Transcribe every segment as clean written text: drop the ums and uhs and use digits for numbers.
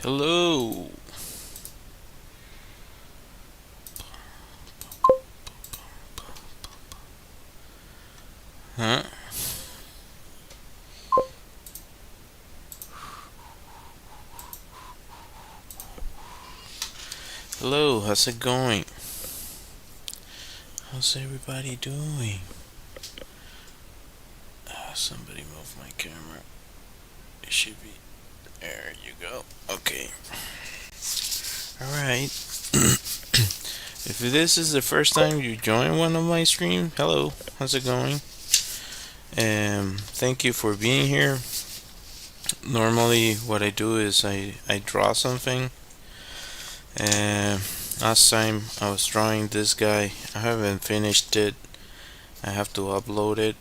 Hello. Huh? Hello, how's it going? How's everybody doing? Somebody move my camera. It should be. There you go. Okay. Alright. If this is the first time you join one of my streams, hello, how's it going? Thank you for being here. Normally, what I do is I draw something. And last time I was drawing this guy. I haven't finished it. I have to upload it.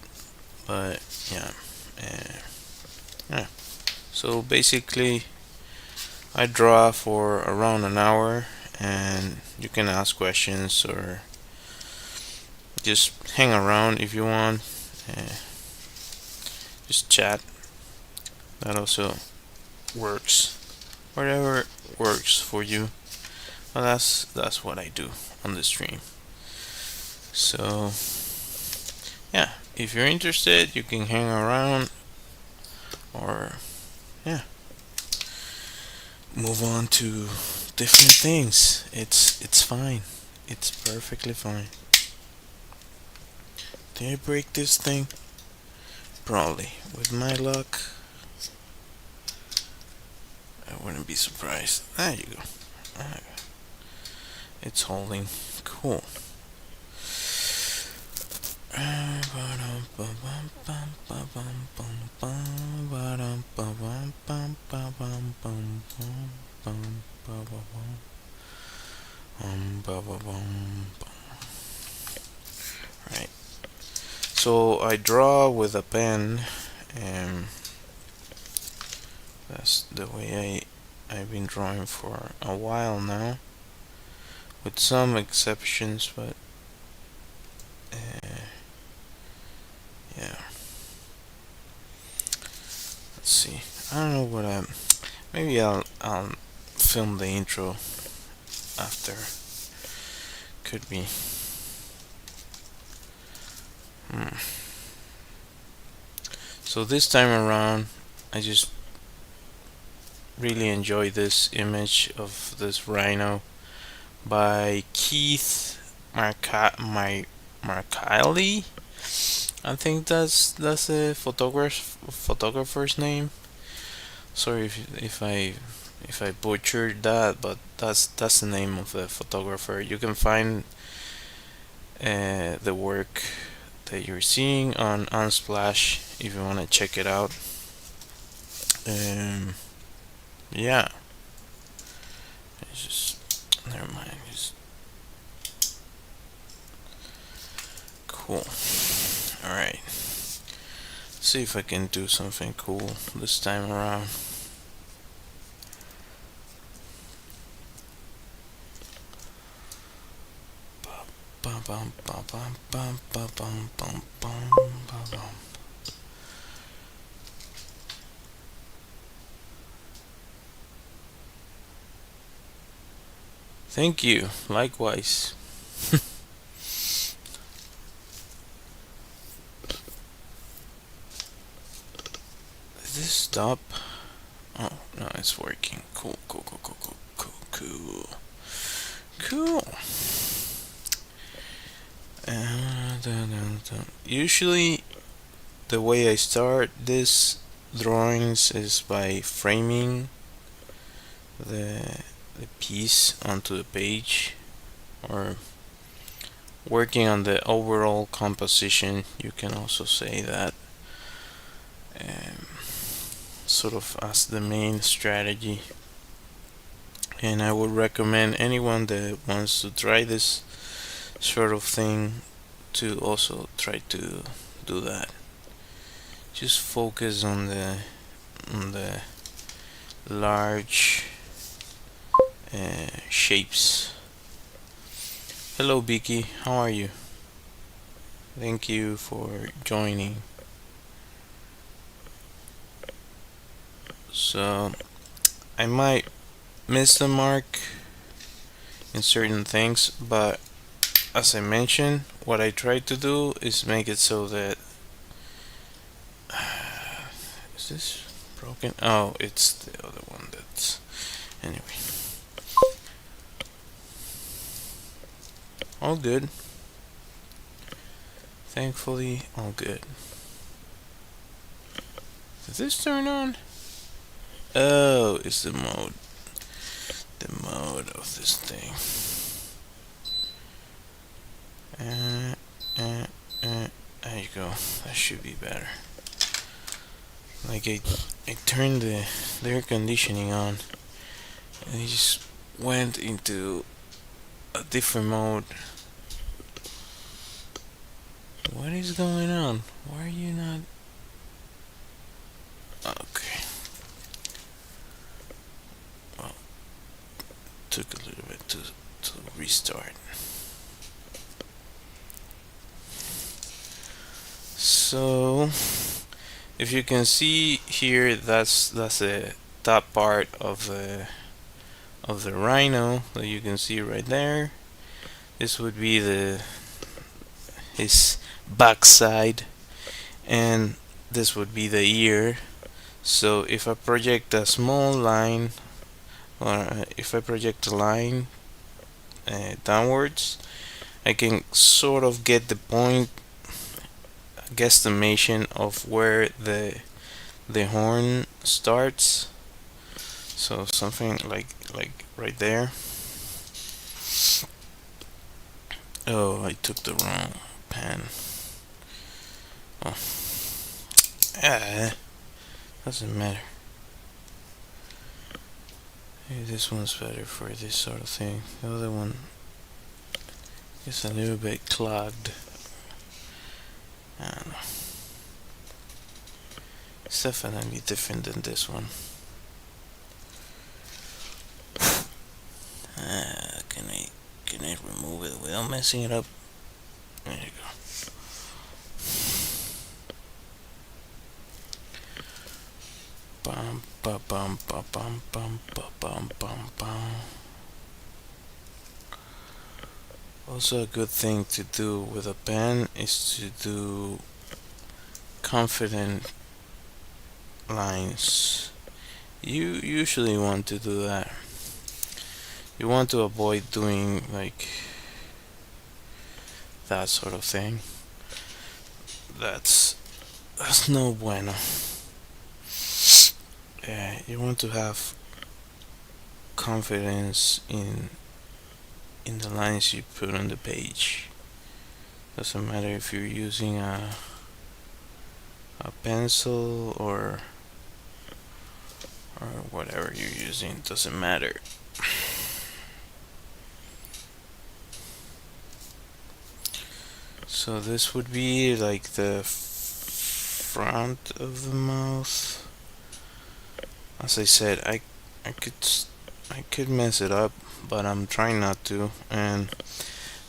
But yeah. Uh, yeah. So basically, I draw for around an hour, and you can ask questions or just hang around if you want. Uh, just chat. That also works. Whatever works for you. Well, that's what I do on the stream. So yeah, if you're interested, you can hang around or yeah, move on to different things. It's fine. It's perfectly fine. Did I break this thing? Probably. With my luck, I wouldn't be surprised. There you go. It's holding. Cool. Right. So I draw with a pen, and that's the way I've been drawing for a while now, with some exceptions, but yeah. Let's see. I don't know what I'm. Maybe I'll film the intro after. Could be. So this time around, I just really enjoy this image of this rhino by Keith Markiley. I think that's a photographer's name. Sorry if I butchered that, but that's the name of the photographer. You can find the work that you're seeing on Unsplash if you want to check it out. Yeah, it's just never mind. Just cool. All right. See if I can do something cool this time around. Bum, bum, bum, bum, bum, bum, bum, bum, bum, bum. Thank you. Likewise. Did this stop? Oh no, it's working. Cool, cool, cool, cool, cool, cool, cool, cool. Usually, the way I start this drawings is by framing the the piece onto the page, or working on the overall composition. You can also say that, um, sort of as the main strategy. And I would recommend anyone that wants to try this sort of thing to also try to do that. Just focus on the large shapes. Hello, Beaky. How are you? Thank you for joining. So I might miss the mark in certain things, but as I mentioned, what I try to do is make it so that is this broken? Oh, it's the other one that's anyway. All good. Thankfully, all good. Did this turn on? Oh, it's the mode. The mode of this thing. There you go. That should be better. Like I turned the air conditioning on, and it just went into a different mode. What is going on? Why are you not? Okay. Well, took a little bit to restart. So, if you can see here, that's the top part of the rhino that you can see right there. This would be his backside, and this would be the ear. So if I project a small line, or if I project a line downwards, I can sort of get the point guesstimation of where the horn starts. So something like right there. Oh, I took the wrong pen. Oh, doesn't matter. Maybe this one's better for this sort of thing. The other one is a little bit clogged. I don't know. It's definitely different than this one. Can I remove it without messing it up? There you go. Bum ba bum ba bum bum ba bum bum bum. Also, a good thing to do with a pen is to do confident lines. You usually want to do that. You want to avoid doing like that sort of thing. That's no bueno. You want to have confidence in the lines you put on the page. Doesn't matter if you're using a pencil or whatever you're using. Doesn't matter. So this would be like the front of the mouth. As I said, I could mess it up, but I'm trying not to. And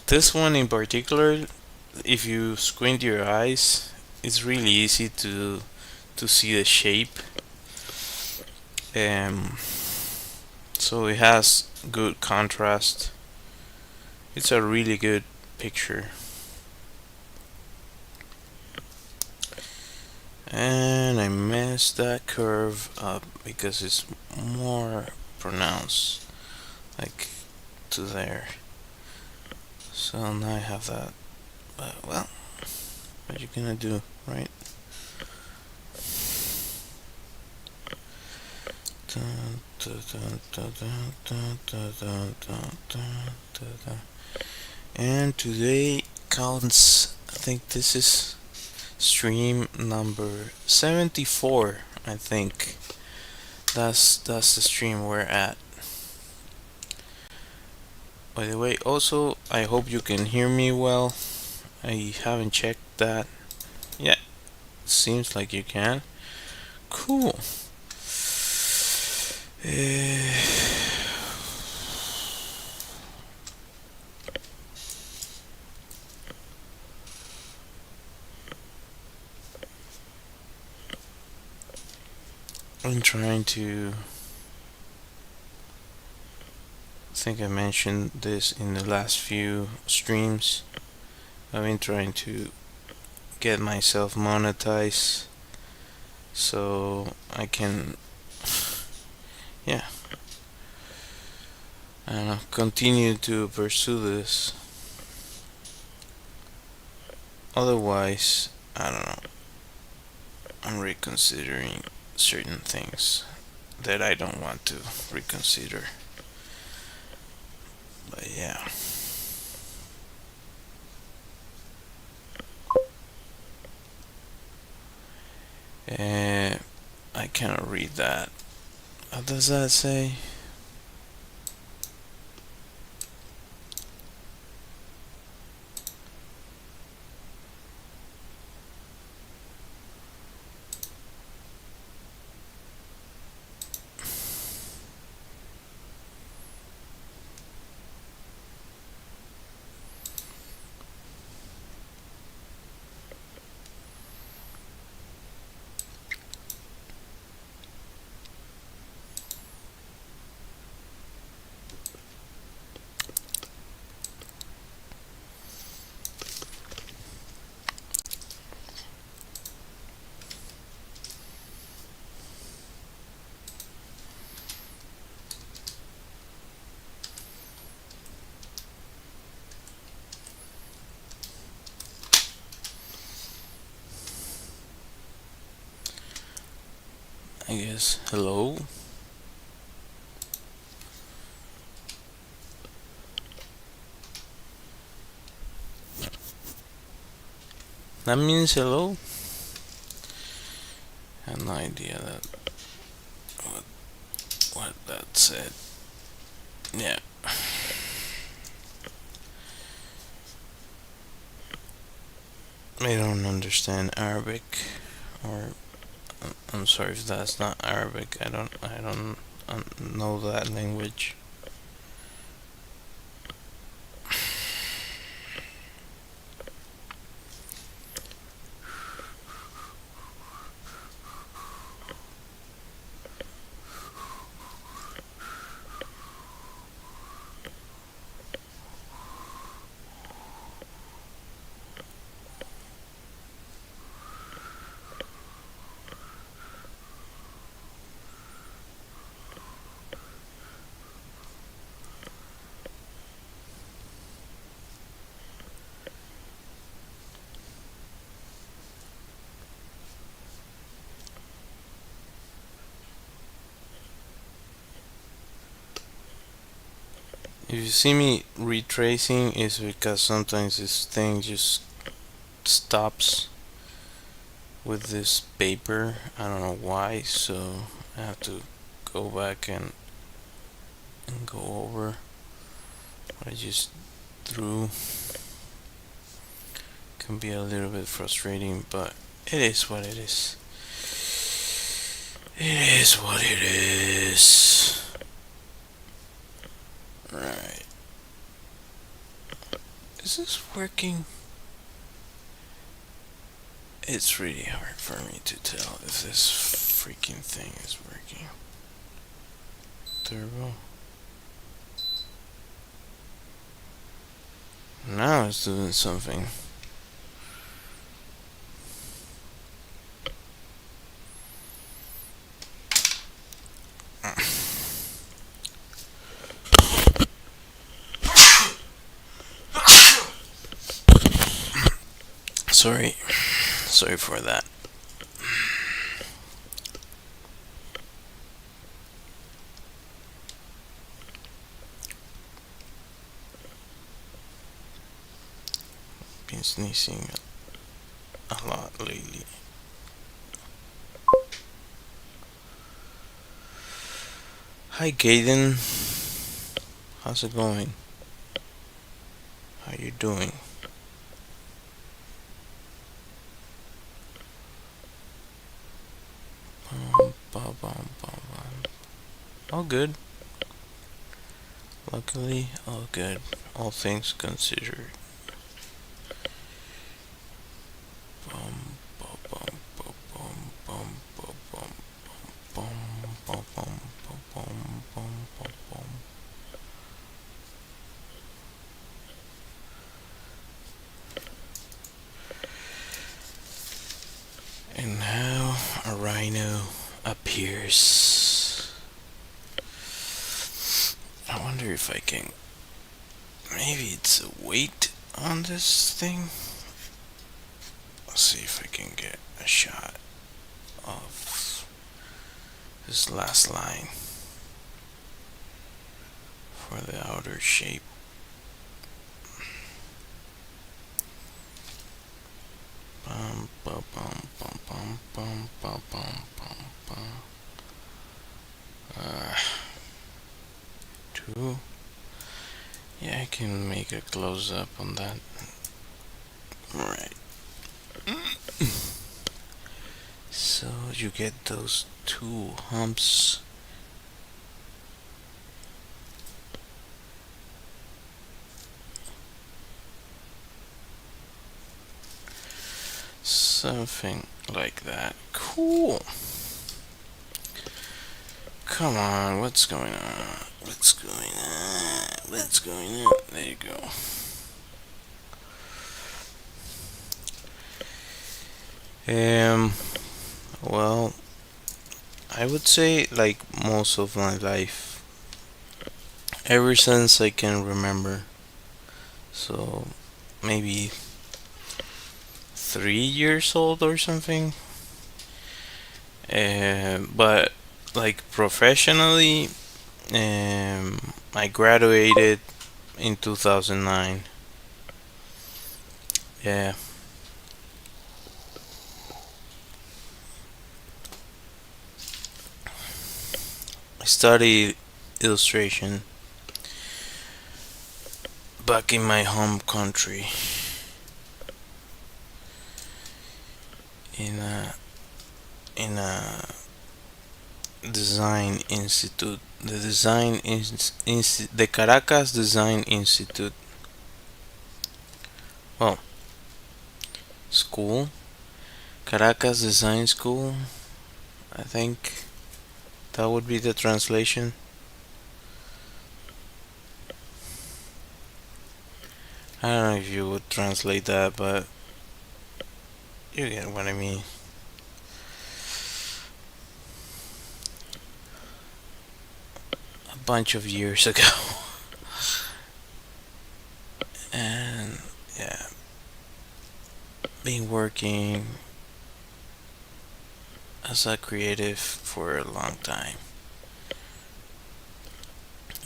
this one in particular, if you squint your eyes, it's really easy to see the shape. So it has good contrast. It's a really good picture. And I messed that curve up because it's more pronounced, like to there. So now I have that. But well, what you gonna do, right? And today counts. I think this is stream number 74. I think that's the stream we're at. By the way, also I hope you can hear me well. I haven't checked that. Yeah, seems like you can. Cool. I'm trying to think I mentioned this in the last few streams. I've been trying to get myself monetized so I can, yeah, I don't know, continue to pursue this. Otherwise, I don't know, I'm reconsidering certain things that I don't want to reconsider. But yeah. I cannot read that. What does that say? I guess hello. That means hello? I had no idea that what that said. Yeah. I don't understand Arabic, or I'm sorry if that's not Arabic. I don't know that language. If you see me retracing, it's because sometimes this thing just stops with this paper. I don't know why, so I have to go back and go over what I just drew. Can be a little bit frustrating, but it is what it is. It is what it is. Right. Is this working? It's really hard for me to tell if this freaking thing is working. Turbo. Now it's doing something. Sorry for that. Been sneezing a lot lately. Hi, Gaiden. How's it going? How you doing? All good. Luckily, all good. All things considered. rhino appears. I wonder if I can. Maybe it's a weight on this thing. Let's see if I can get a shot of this last line for the outer shape. Bum, bum, bum, bum, bum, bum, bum, bum, bum, bum. Two. Yeah, I can make a close up on that. Right. So you get those two humps. Something like that. Cool. Come on, what's going on? What's going on? What's going on? There you go. Well, I would say like most of my life, ever since I can remember. So maybe 3 years old or something. But like professionally, I graduated in 2009. Yeah. I studied illustration back in my home country in a design institute. The Caracas Design Institute. Well, school. Caracas Design School. I think that would be the translation. I don't know if you would translate that, but you get what I mean. A bunch of years ago. And yeah, been working as a creative for a long time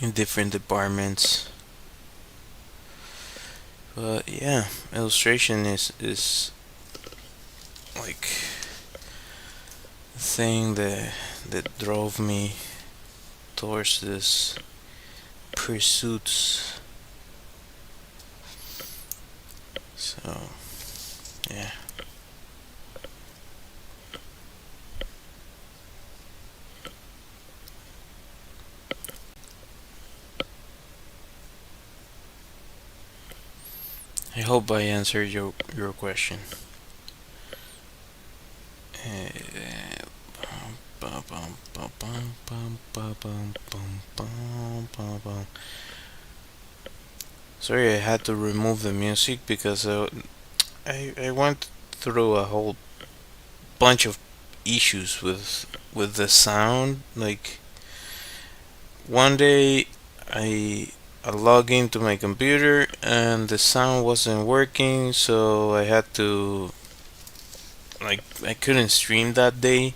in different departments. But yeah, illustration is like the thing that drove me towards this pursuits. So yeah. I hope I answered your question. Sorry, I had to remove the music because I went through a whole bunch of issues with the sound. Like one day I log into my computer and the sound wasn't working, so I had to like I couldn't stream that day.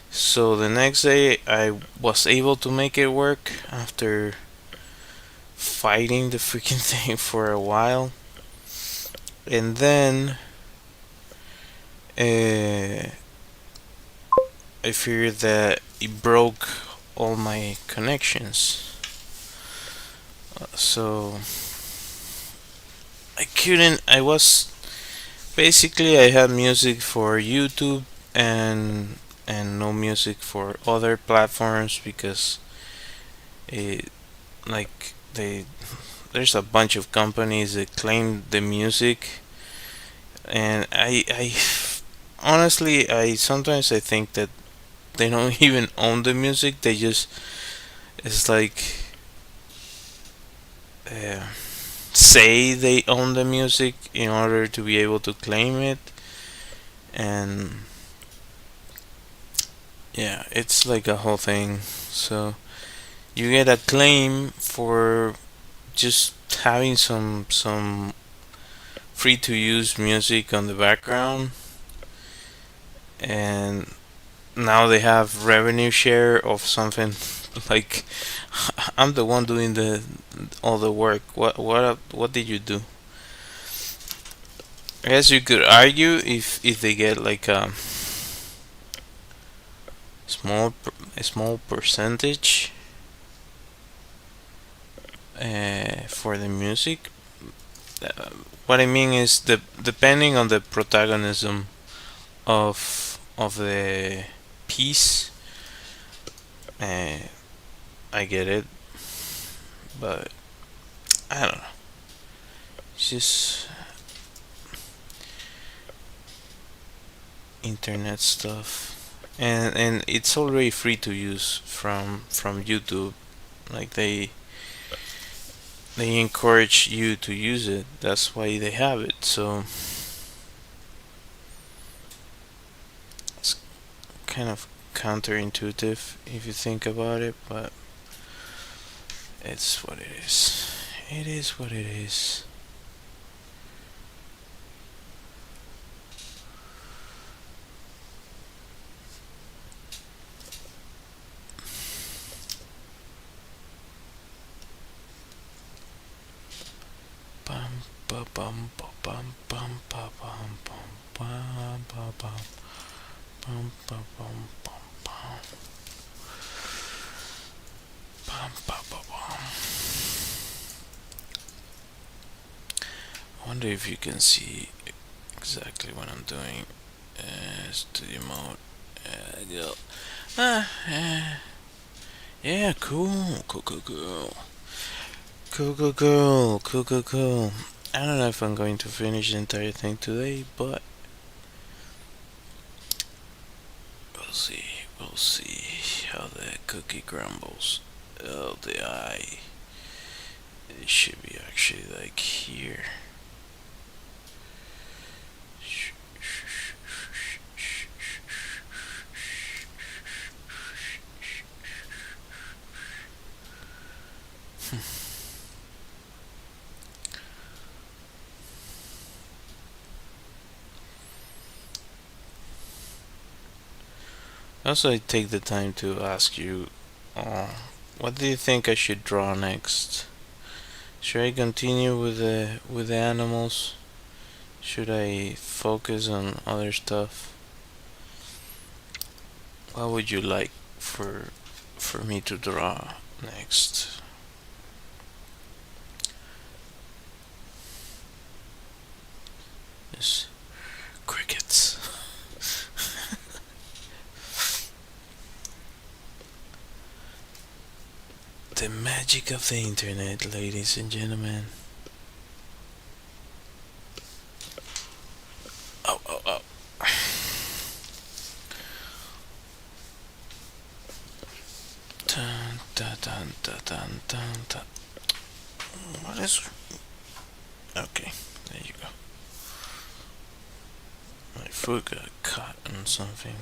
So the next day I was able to make it work after fighting the freaking thing for a while. And then I figured that it broke all my connections. So I was basically I had music for YouTube and no music for other platforms because it like there's a bunch of companies that claim the music, and I honestly I sometimes I think that they don't even own the music. They just it's like uh, say they own the music in order to be able to claim it, and Yeah, it's like a whole thing. So you get a claim for just having some free to use music on the background, and now they have revenue share of something like I'm the one doing the all the work. What did you do? I guess you could argue if they get like small a small percentage for the music. What I mean is the depending on the protagonism of the piece, uh, I get it, but I don't know. It's just internet stuff, and it's already free to use from YouTube. Like they encourage you to use it. That's why they have it. So it's kind of counterintuitive if you think about it, but it's what it is. It is what it is. Bum ba bum ba bum bum ba bum bum bum ba bum bum ba bum bum bum bum ba ba bum. I wonder if you can see exactly what I'm doing. Studio mode. Go. Yeah, cool, cool, cool, cool, cool, cool, cool, cool, cool, cool. I don't know if I'm going to finish the entire thing today, but we'll see. We'll see how the cookie crumbles. Oh, the eye. It should be actually like here. Also, I take the time to ask you, uh, what do you think I should draw next? Should I continue with the animals? Should I focus on other stuff? What would you like for me to draw next? Yes, crickets. The magic of the internet, ladies and gentlemen. Oh, oh, oh. Dun, dun, dun, dun, dun, dun, dun. What is. Okay, there you go. My foot got caught on something.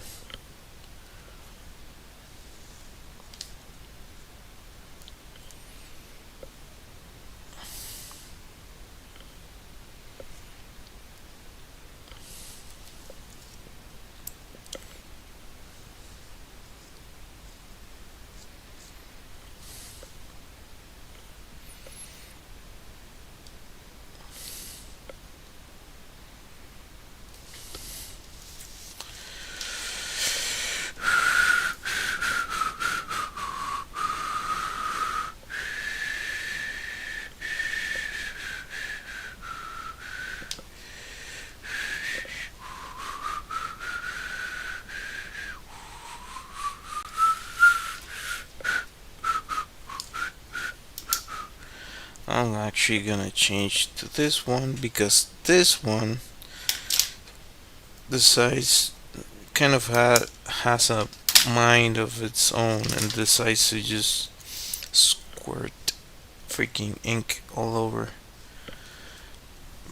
I'm actually gonna change to this one because this one, the size kind of has a mind of its own and decides to just squirt freaking ink all over.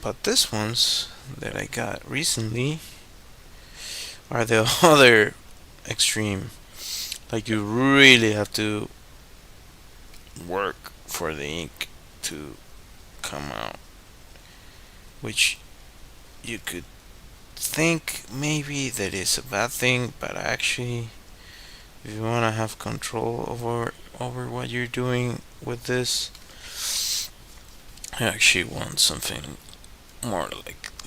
But this ones that I got recently are the other extreme. Like you really have to work for the ink to come out, which you could think maybe that is a bad thing, but actually, if you want to have control over what you're doing with this, you actually want something more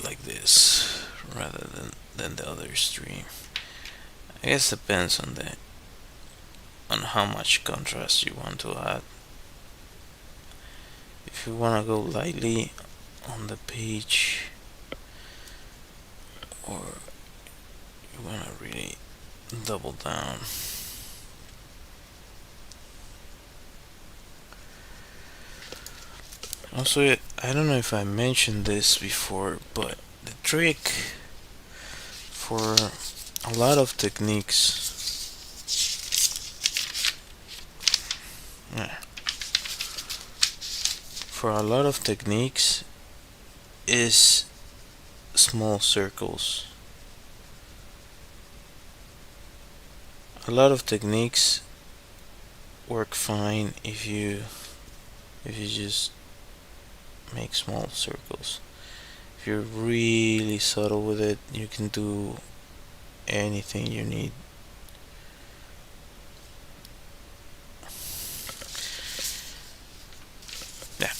like this rather than the other stream. I guess depends on how much contrast you want to add. If you want to go lightly on the page, or you want to really double down. Also, I don't know if I mentioned this before, but the trick for a lot of techniques, yeah, for a lot of techniques is small circles. A lot of techniques work fine if you just make small circles. If you're really subtle with it, you can do anything you need. Yeah.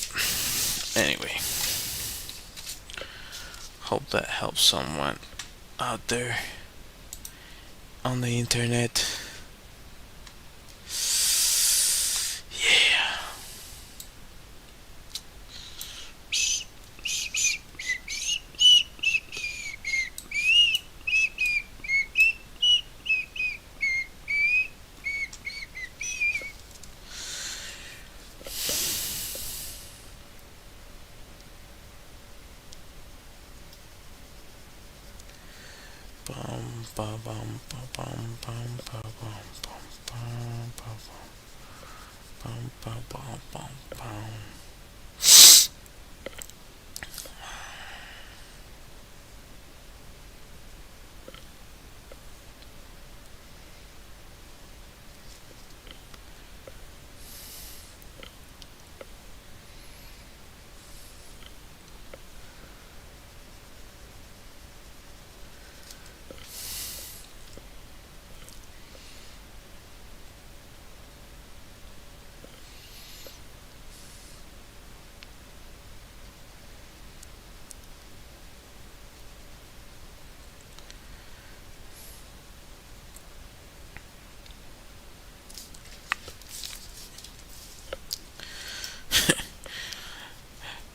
Anyway, hope that helps someone out there on the internet. Yeah. Bum ba bum ba bum bum ba bum bum bum ba bum bum ba bum bum bum.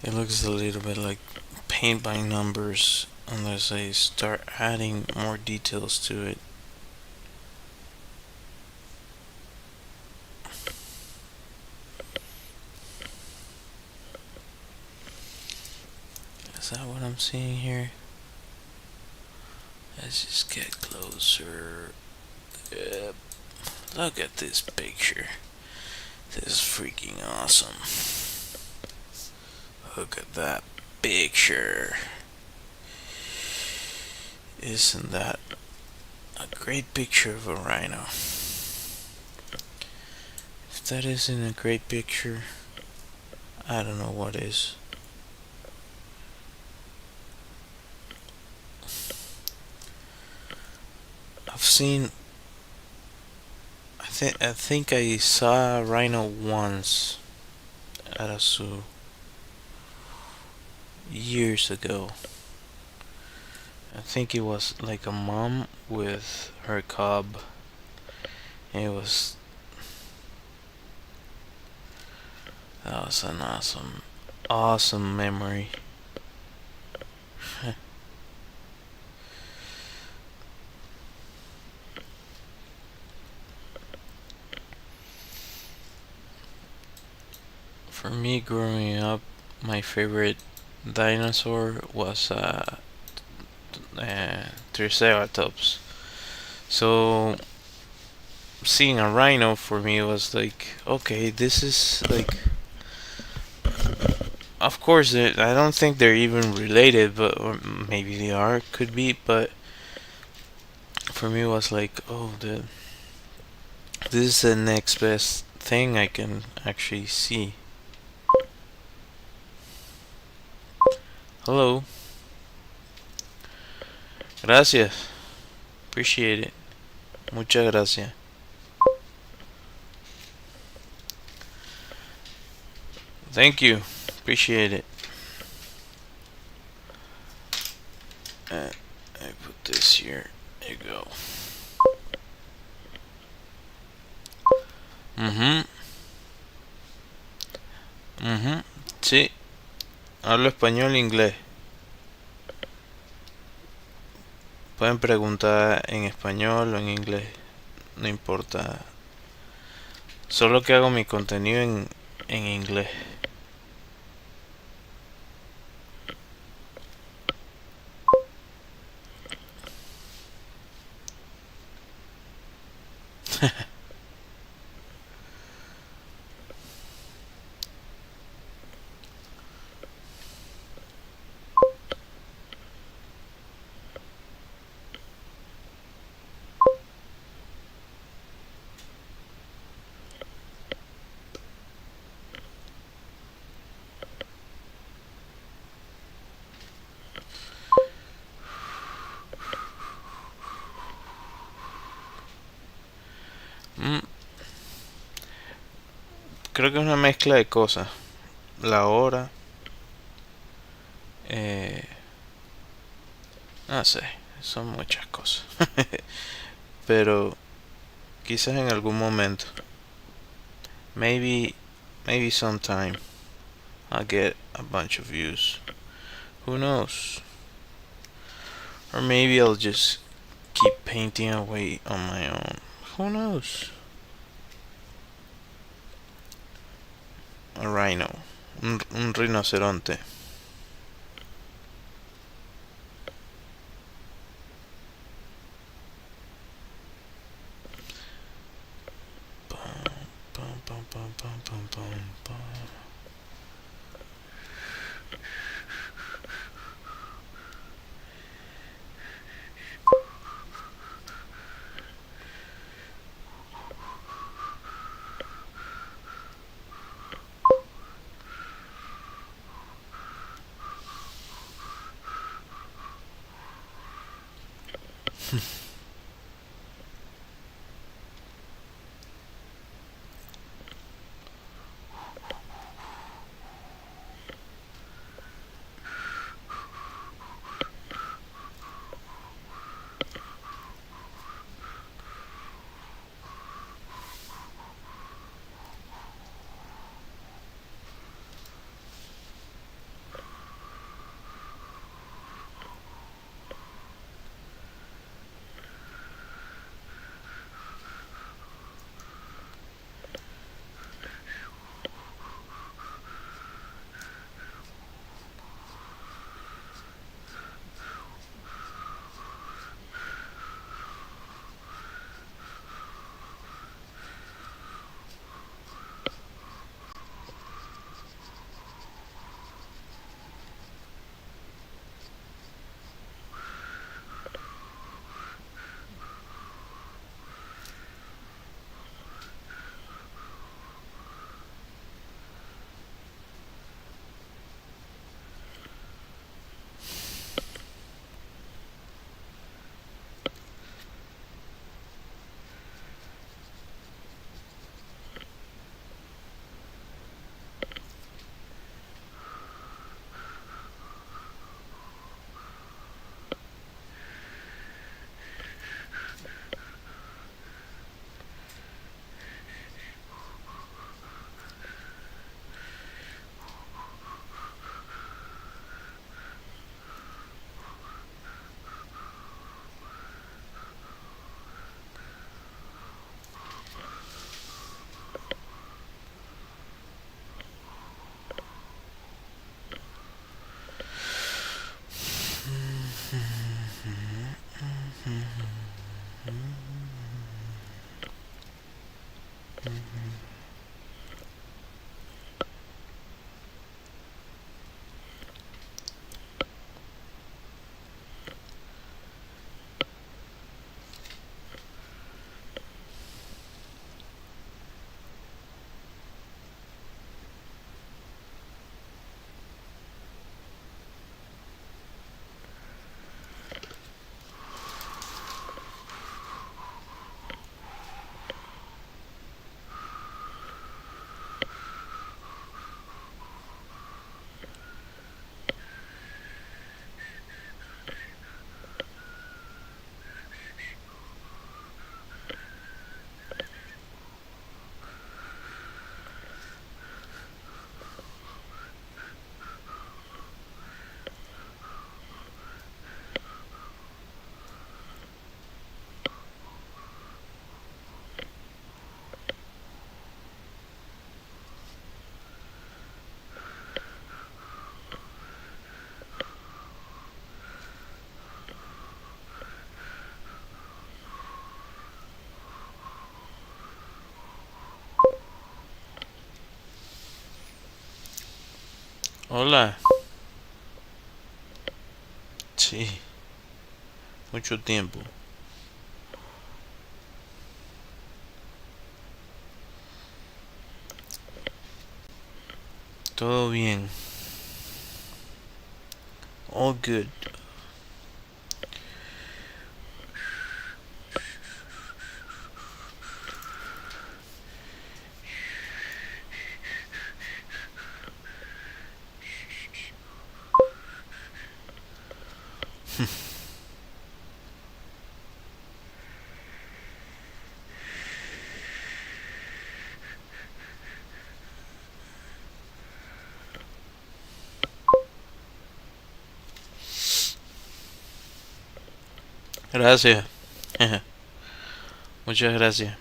It looks a little bit like paint by numbers unless I start adding more details to it. Is that what I'm seeing here? Let's just get closer. Yep. Look at this picture. This is freaking awesome. Look at that picture. Isn't that a great picture of a rhino? If that isn't a great picture, I don't know what is. I've seen. I think I saw a rhino once at a zoo years ago. I think it was like a mom with her cub. It was that was an awesome memory. For me, growing up, my favorite dinosaur was Triceratops. So seeing a rhino for me was like, okay, this is like. Of course, I don't think they're even related, but or maybe they are, could be. But for me, it was like, oh, This is the next best thing I can actually see. Hello. Gracias. Appreciate it. Muchas gracias. Thank you. Appreciate it. I put this here. There you go. Mhm. Mhm. Sí. Hablo español e inglés. Pueden preguntar en español o en inglés. No importa. Solo que hago mi contenido en inglés. Mm, creo que es una mezcla de cosas. La hora. Eh, no sé. Son muchas cosas. Pero quizás en algún momento. Maybe, maybe sometime I'll get a bunch of views. Who knows? Or maybe I'll just keep painting away on my own. Who knows? A rhino. Un rinoceronte. Pum, pum, pum, pum, pum, pum, pum. Hola. Sí, mucho tiempo. Todo bien. All good. Gracias. Muchas gracias.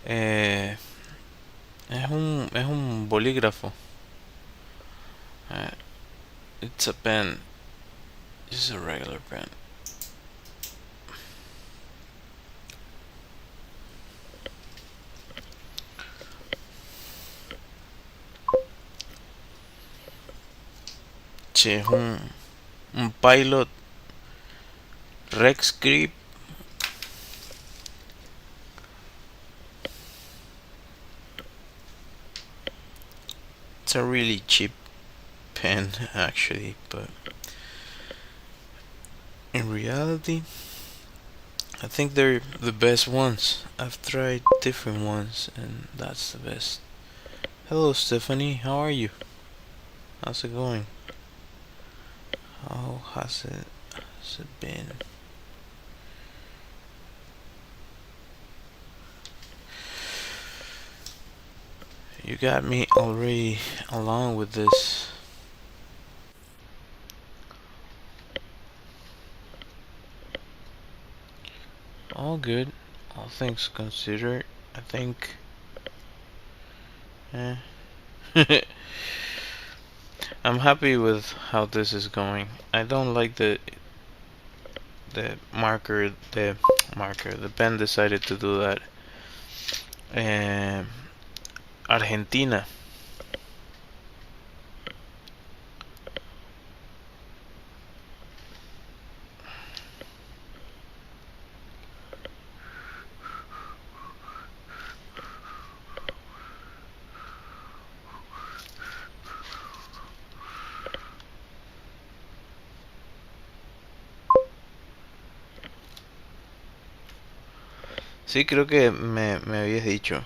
Eh, es un bolígrafo. Uh, it's a pen. Just a regular pen. Sí, es un Pilot Rex Grip. It's a really cheap pen, actually, but in reality, I think they're the best ones. I've tried different ones, and that's the best. Hello, Stephanie. How are you? How's it going? How has it been? You got me already along with this. All good. All things considered, I think. Eh. I'm happy with how this is going. I don't like the pen decided to do that. Um, Argentina. Sí, creo que me habías dicho.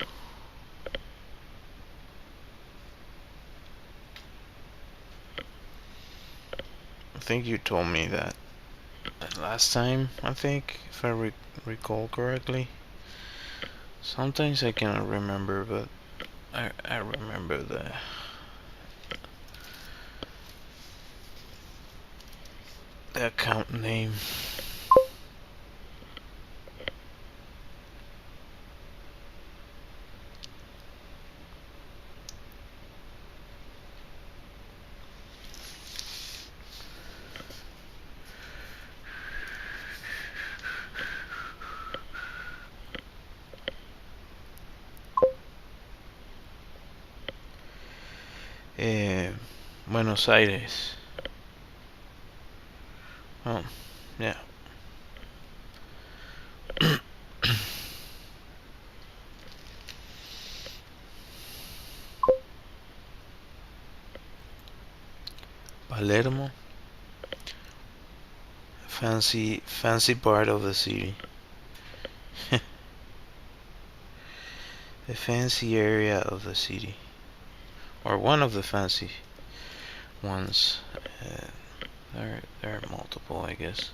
I think you told me that last time, I think, if I recall correctly. Sometimes I cannot remember, but I remember the account name. Eh, Buenos Aires. Oh, yeah. Palermo. Fancy part of the city. The fancy area of the city. Or one of the fancy ones. Uh, there are multiple, I guess.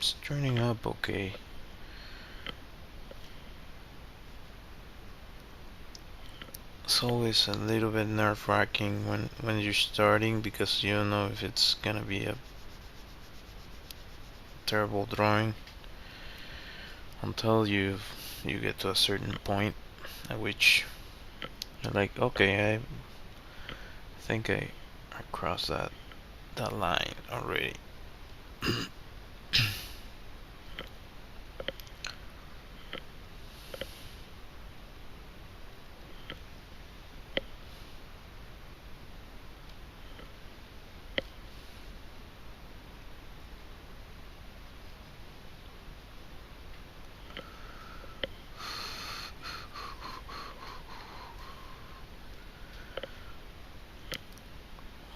It's turning up okay. It's always a little bit nerve-wracking when you're starting because you don't know if it's gonna be a terrible drawing until you get to a certain point at which you're like, okay, I think I crossed that line already.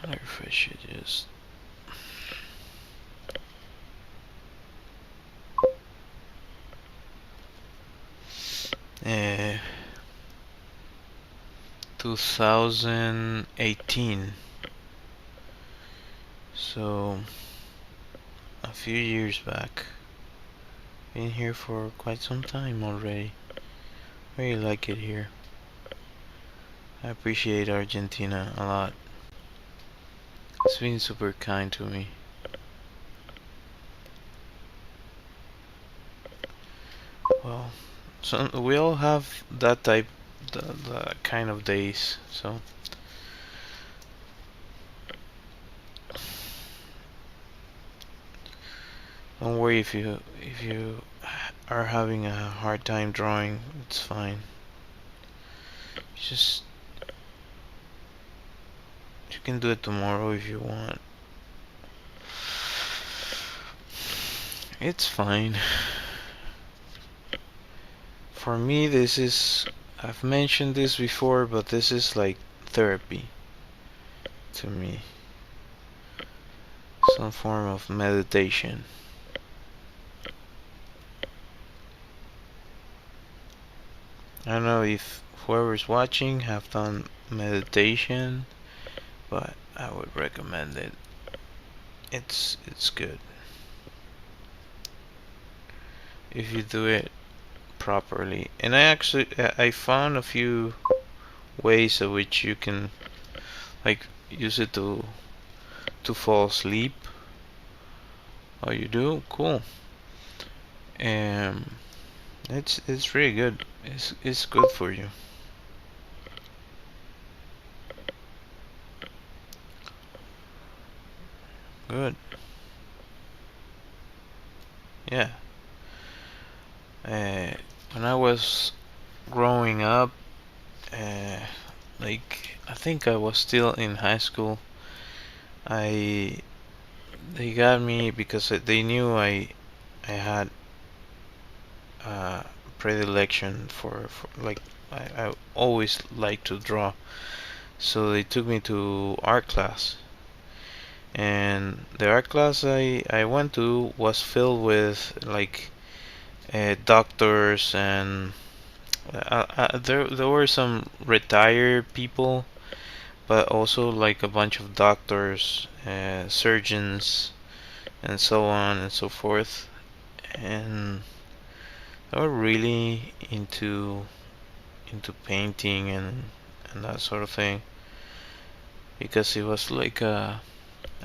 I wonder if I should just 2018. So a few years back. Been here for quite some time already. Really like it here. I appreciate Argentina a lot. It's been super kind to me. Well, so we all have that type, the kind of days. So don't worry if you are having a hard time drawing. It's fine. Just you can do it tomorrow if you want. It's fine. For me, this is. I've mentioned this before, but this is like therapy to me. Some form of meditation. I don't know if whoever's watching have done meditation, but I would recommend it. It's good if you do it properly. And I found a few ways in which you can like use it to fall asleep. Oh, you do? Cool. Um, it's really good. It's good for you. Good. Yeah. When I was growing up, uh, like I think I was still in high school. I They got me because they knew I had predilection for like I always liked to draw. So they took me to art class, and the art class I went to was filled with like doctors and there were some retired people, but also like a bunch of doctors, surgeons, and so on and so forth, and they were really into painting and that sort of thing because it was like a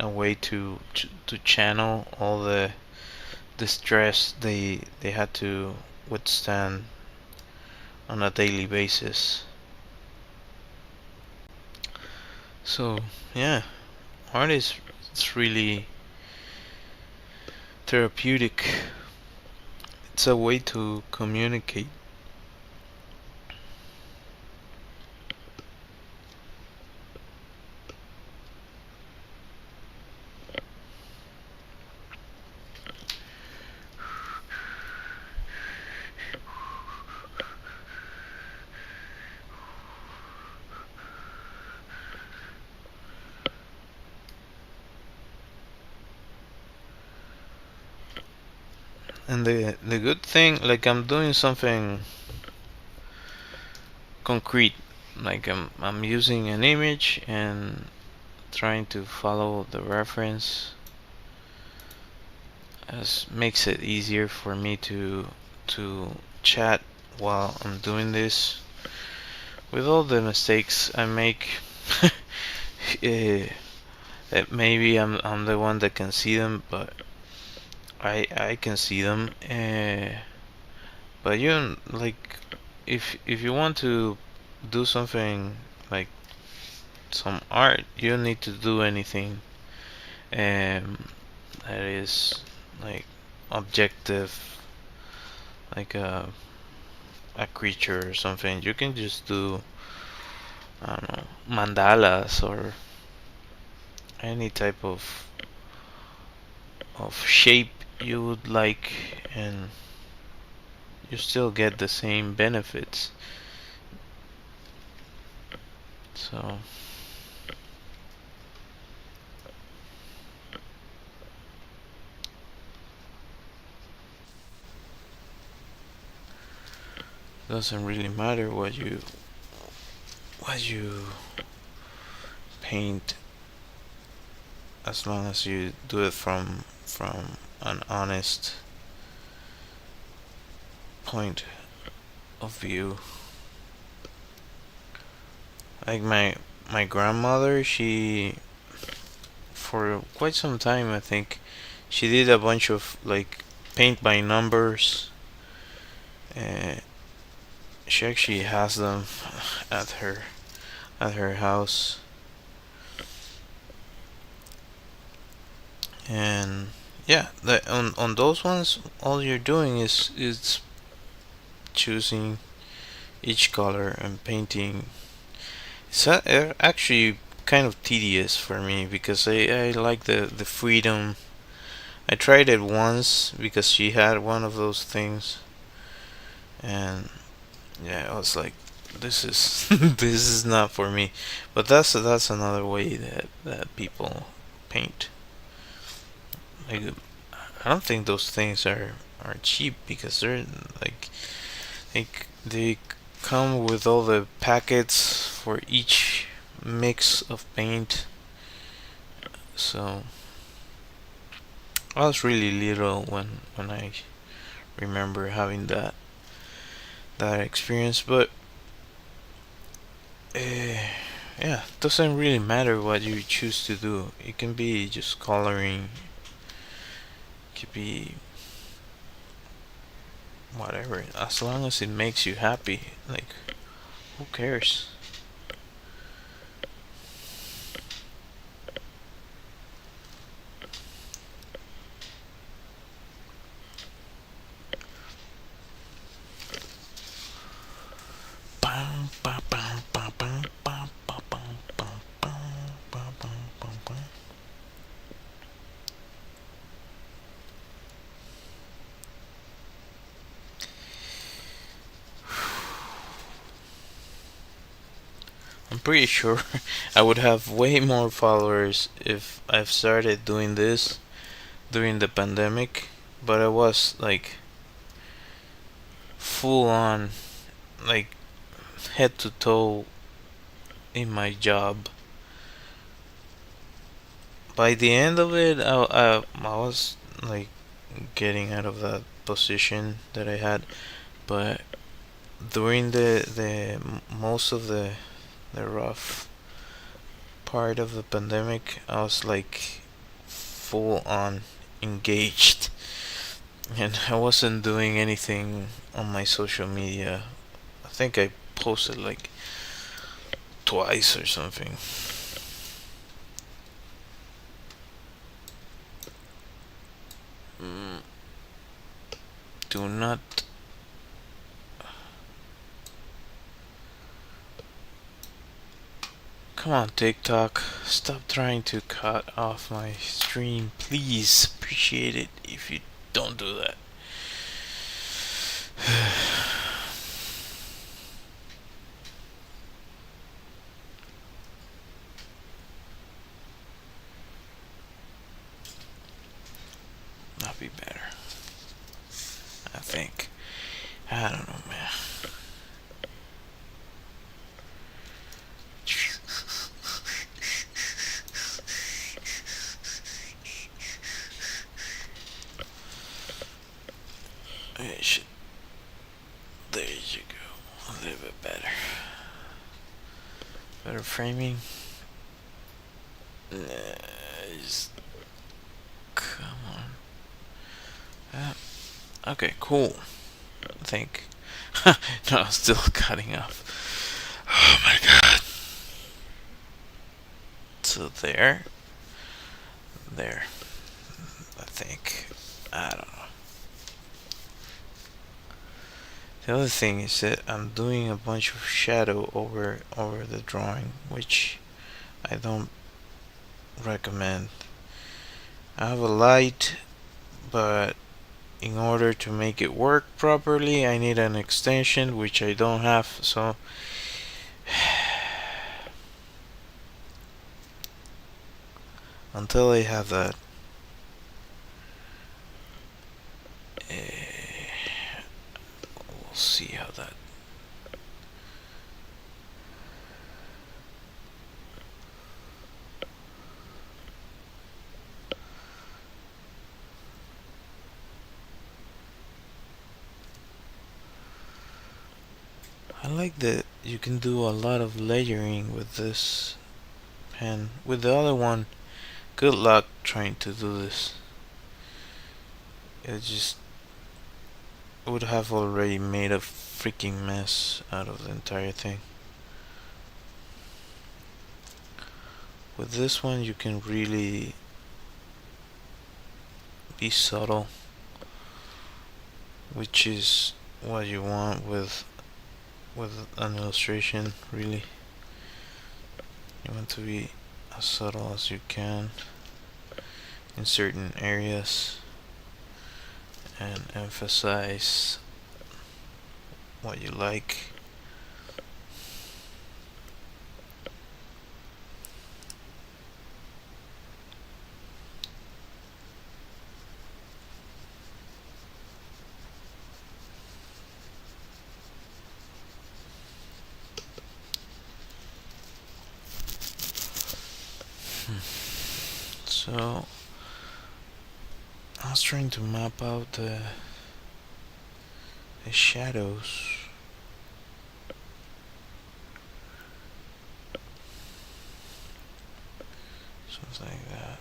way to channel all the stress they had to withstand on a daily basis. So yeah, art is it's really therapeutic. It's a way to communicate. And the good thing, like I'm doing something concrete, like I'm using an image and trying to follow the reference as makes it easier for me to chat while I'm doing this. With all the mistakes I make, maybe I'm the one that can see them, but I can see them. But you like if you want to do something like some art, you don't need to do anything that is like objective, like a creature or something. You can just do, I don't know, mandalas or any type of shape you would like, and you still get the same benefits. So it doesn't really matter what you paint, as long as you do it from an honest point of view. Like my grandmother, she for quite some time, I think she did a bunch of like paint by numbers. Uh, she actually has them at her house, and yeah, on those ones, all you're doing is choosing each color and painting. It's actually kind of tedious for me because I like the freedom. I tried it once because she had one of those things, and yeah, I was like, this is this is not for me. But that's another way that people paint. Like, I don't think those things are cheap because they're like they come with all the packets for each mix of paint. So I was really little when I remember having that experience, but yeah, it doesn't really matter what you choose to do. It can be just coloring, it could be whatever, as long as it makes you happy. Like, who cares? I'm pretty sure I would have way more followers if I've started doing this during the pandemic, but I was like full on, like head to toe in my job. By the end of it, I was like getting out of that position that I had, but during the most of the rough part of the pandemic, I was like full on engaged, and I wasn't doing anything on my social media. I think I posted like twice or something. Mm, do not. Come on, TikTok. Stop trying to cut off my stream. Please appreciate it if you don't do that. That'd be better. I think. I don't know, man. you go. A little bit better. Better framing. Just come on. Okay, cool. I think. No, I'm still cutting off. Oh my god. So there. There. I think. I don't know. The other thing is that I'm doing a bunch of shadow over the drawing, which I don't recommend. I have a light, but in order to make it work properly, I need an extension, which I don't have, so until I have that, we'll see how that. I like that you can do a lot of layering with this pen. With the other one, good luck trying to do this. It just would have already made a freaking mess out of the entire thing. With this one, you can really be subtle, which is what you want with an illustration. Really, you want to be as subtle as you can in certain areas and emphasize what you like. So I was trying to map out the shadows. Something like that.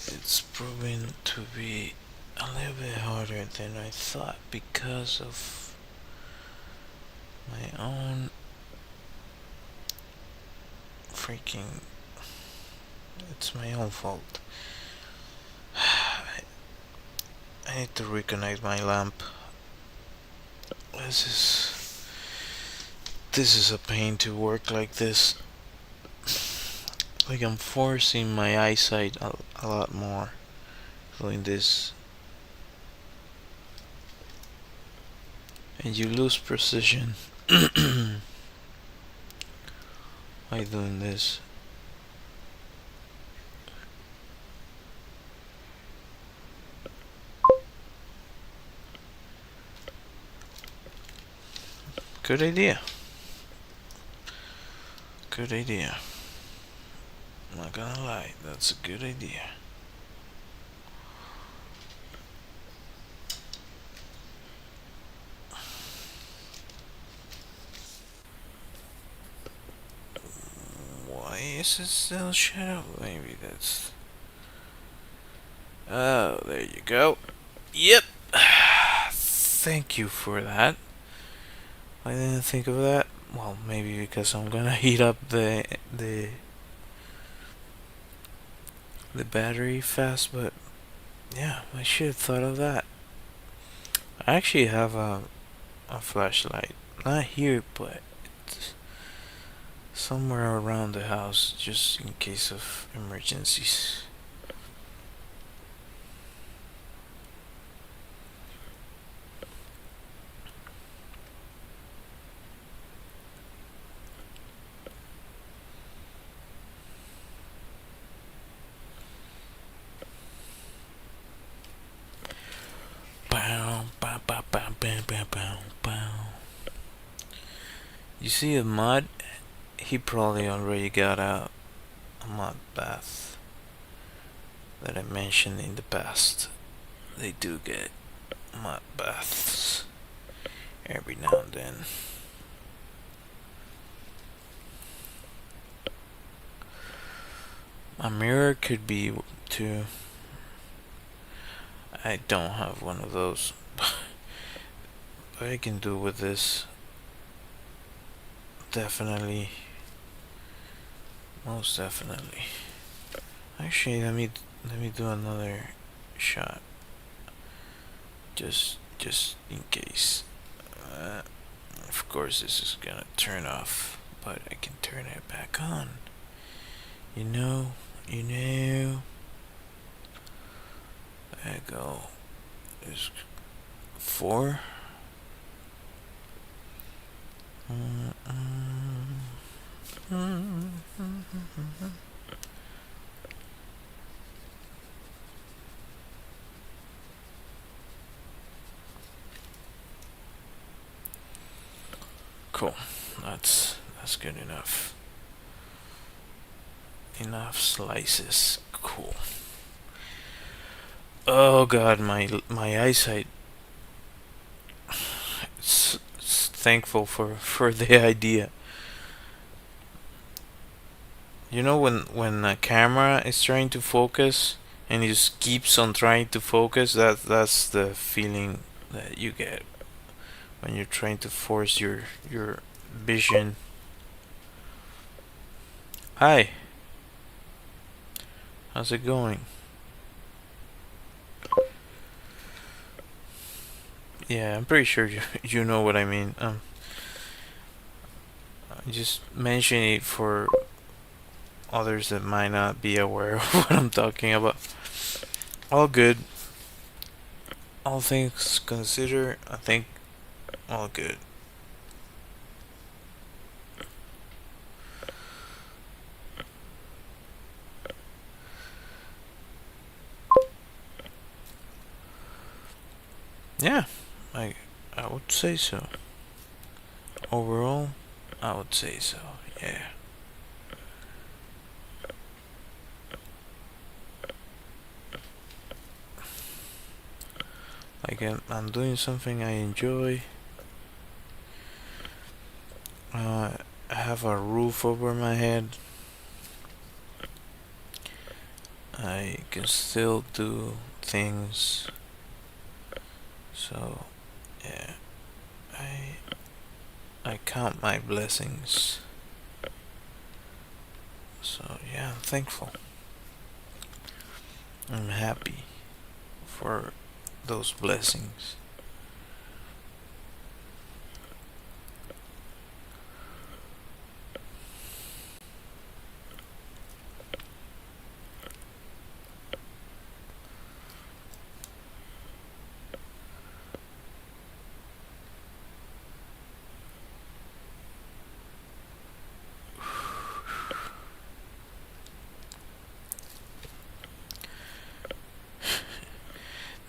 It's proving to be a little bit harder than I thought because of my own freaking. It's my own fault. I need to reconnect my lamp. This is a pain to work like this. Like I'm forcing my eyesight a lot more doing this, and you lose precision by doing this. Good idea. Good idea. I'm not gonna lie, that's a good idea. Why Is it still shadow? Maybe that's. Oh, there you go. Yep. Thank you for that. I didn't think of that. Well, maybe because I'm gonna heat up the battery fast, but yeah, I should have thought of that. I actually have a flashlight, not here, but somewhere around the house, just in case of emergencies. Bow, bow, bow, bow, bow, bow, bow, bow. You see a mud? He probably already got out a mud bath that I mentioned in the past. They do get mud baths every now and then. A mirror could be too. I don't have one of those. What I can do with this, definitely, most definitely. Actually, let me do another shot, just in case. Of course, this is gonna turn off, but I can turn it back on. You know. There you go. There's 4. Cool. That's good enough. Enough slices. Cool. Oh god, my eyesight. It's thankful for the idea. You know when a camera is trying to focus and it just keeps on trying to focus. That's the feeling that you get when you're trying to force your vision. Hi, how's it going? Yeah, I'm pretty sure you know what I mean. I just mention it for others that might not be aware of what I'm talking about. All good. All things considered, I think all good. Yeah, I I would say so. Overall, I would say so. Yeah. Like I'm doing something I enjoy. I have a roof over my head. I can still do things. So, yeah, I I count my blessings. So, yeah, I'm thankful. I'm happy for those blessings.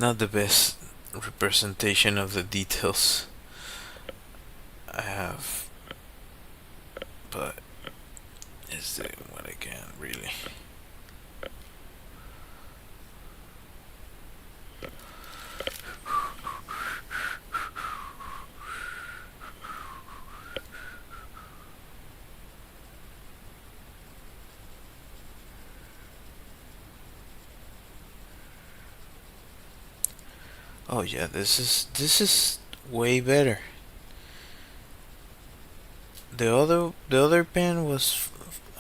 Not the best representation of the details I have, but it's doing what I can, really. Oh yeah, this is way better. The other pen was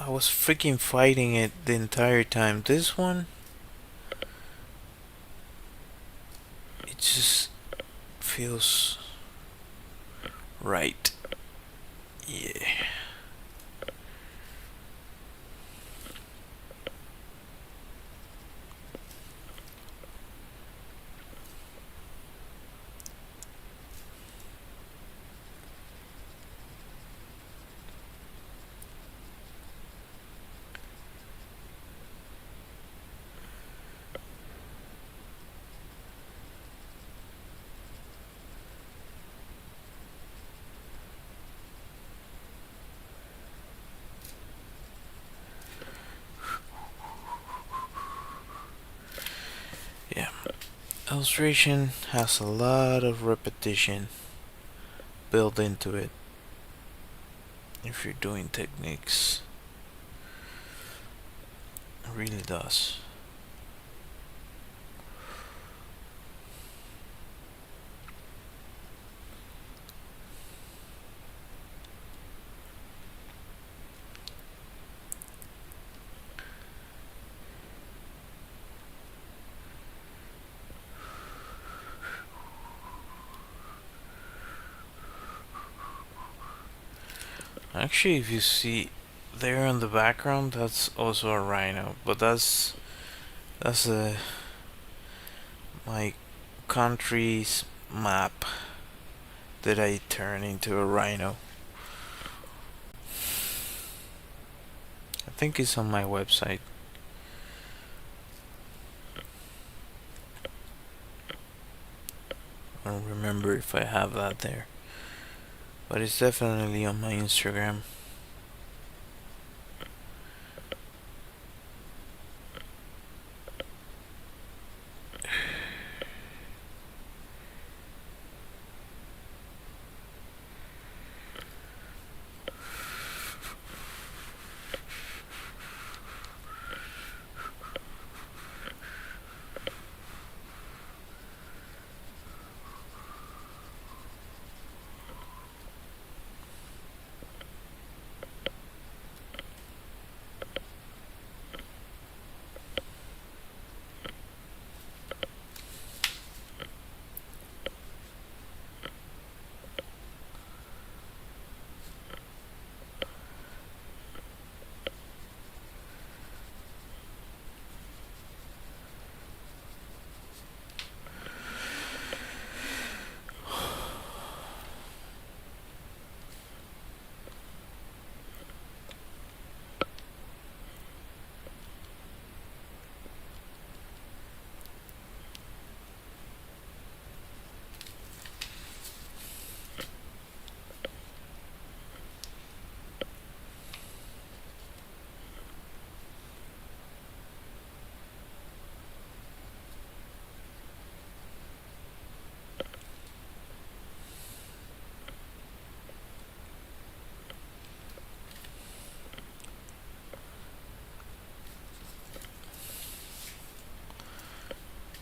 I was freaking fighting it the entire time. This one, it just feels right. Yeah. Yeah. Illustration has a lot of repetition built into it if you're doing techniques. It really does. Actually, if you see there in the background, that's also a rhino, but that's a my country's map that I turn into a rhino. I think it's on my website. I don't remember if I have that there, but it's definitely on my Instagram.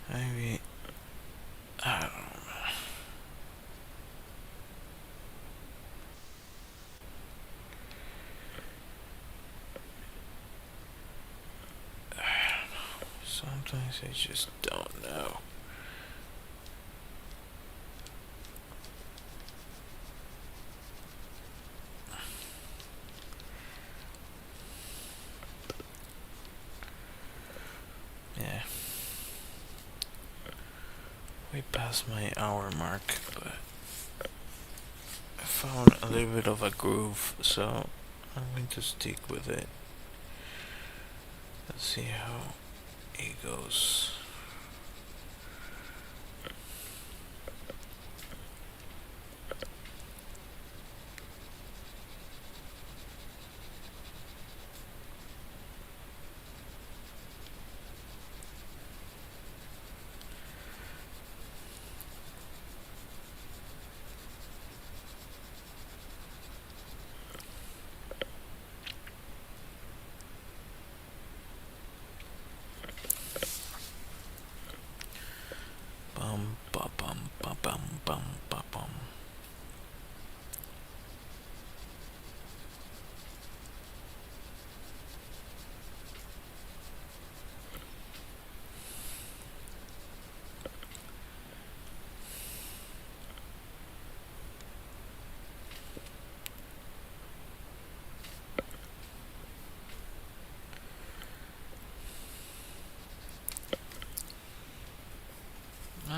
Maybe I don't know. Sometimes I just don't know. Yeah. We passed my hour mark, but I found a little bit of a groove, so I'm going to stick with it. Let's see how it goes.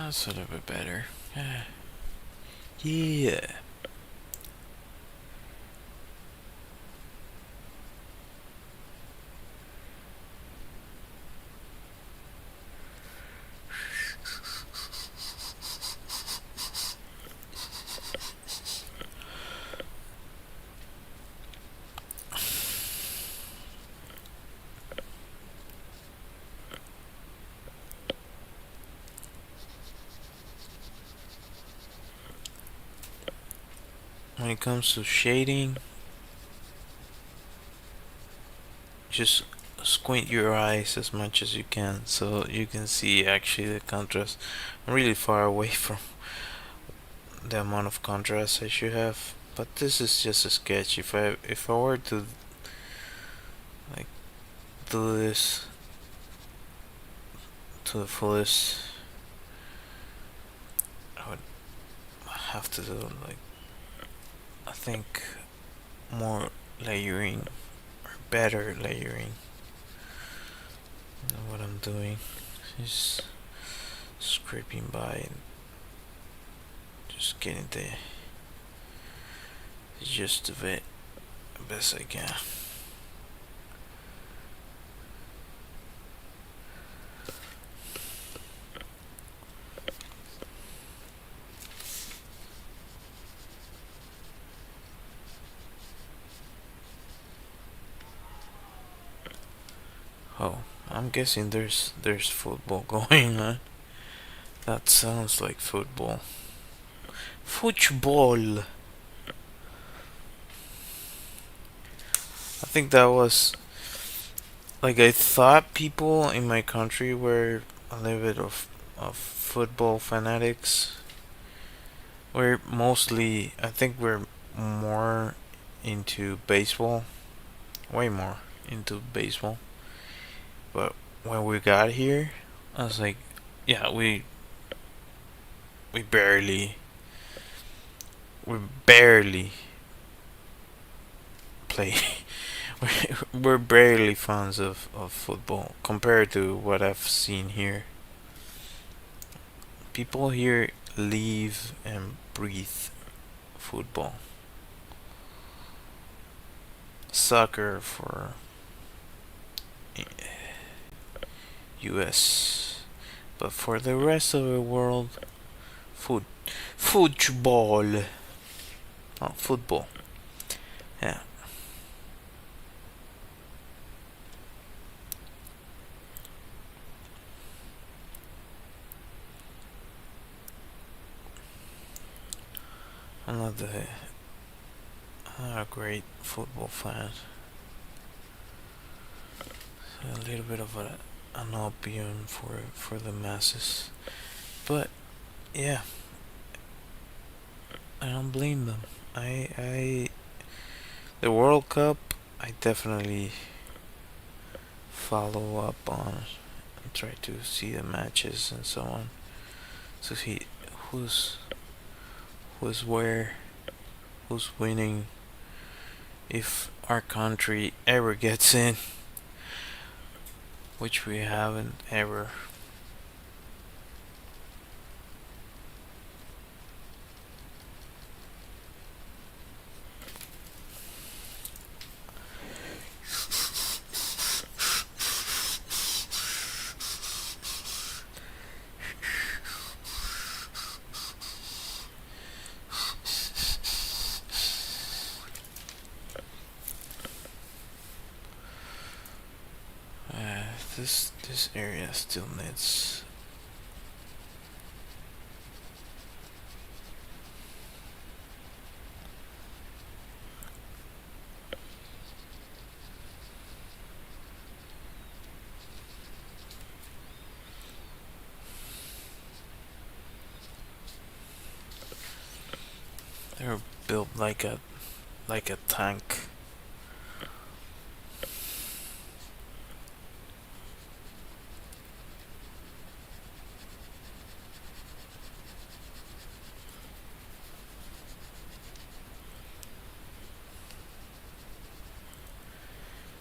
That's a little bit better. Yeah. When it comes to shading, just squint your eyes as much as you can so you can see actually the contrast. I'm really far away from the amount of contrast I should have, but this is just a sketch. If I were to like do this to the fullest, I would have to do like, I think, more layering or better layering than what I'm doing. Just scraping by and just getting the gist of it the best I can. Oh, I'm guessing there's football going on. That sounds like football. Football. I think that was like, I thought people in my country were a little bit of football fanatics. We're mostly, I think we're more into baseball, way more into baseball. But when we got here, I was like, yeah, we barely we barely play. We're barely fans of football compared to what I've seen here. People here live and breathe football. Soccer for US. But for the rest of the world, foot football. Oh, football. Yeah. I'm not the I'm not a great football fan. So a little bit of an opium for the masses. But yeah, I don't blame them. I the World Cup, I definitely follow up on and try to see the matches and so on to see who's who's where, who's winning, if our country ever gets in, which we haven't ever. This area still needs. They're built like a tank.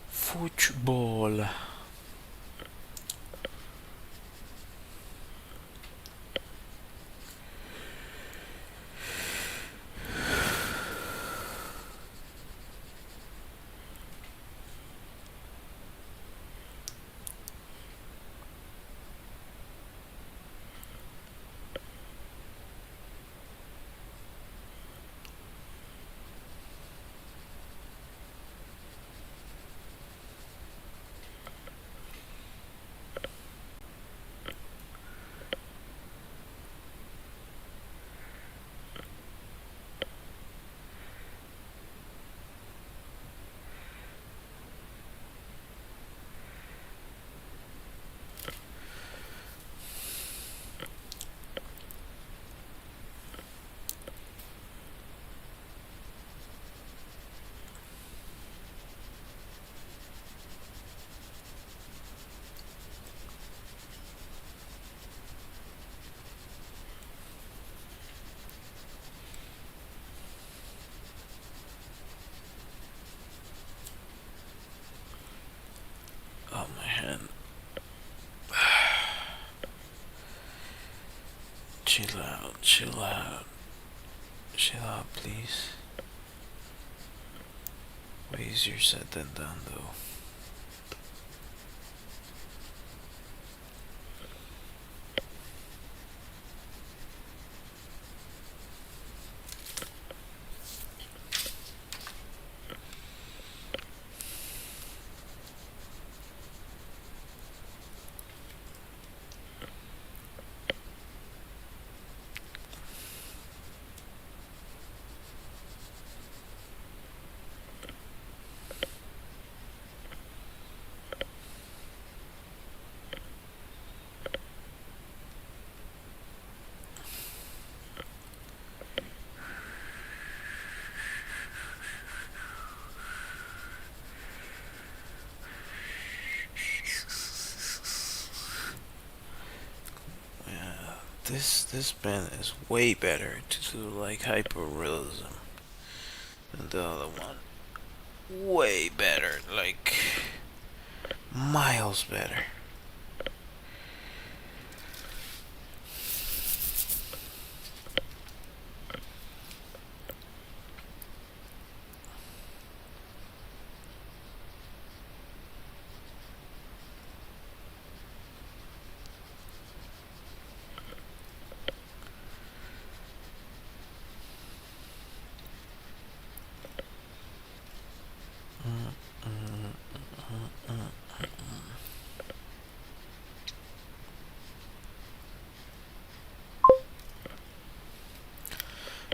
Football. Chill out, chill out, chill out, please. Way easier said than done, though. This pen is way better to do like hyperrealism than the other one. Way better, like miles better.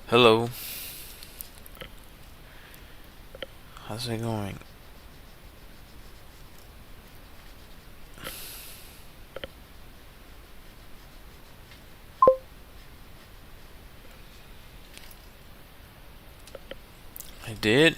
Hello, how's it going? I did.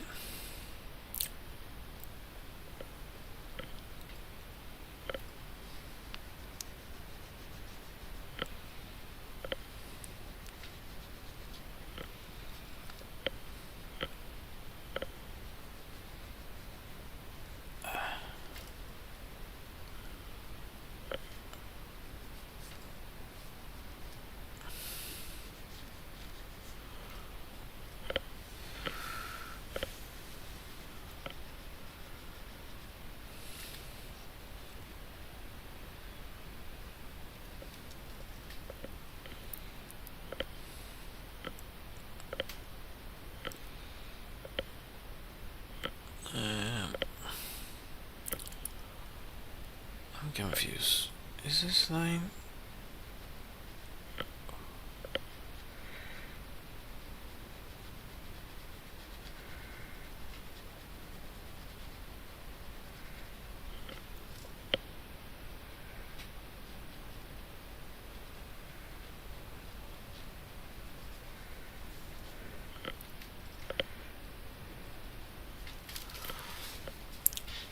I'm confused. Is this line?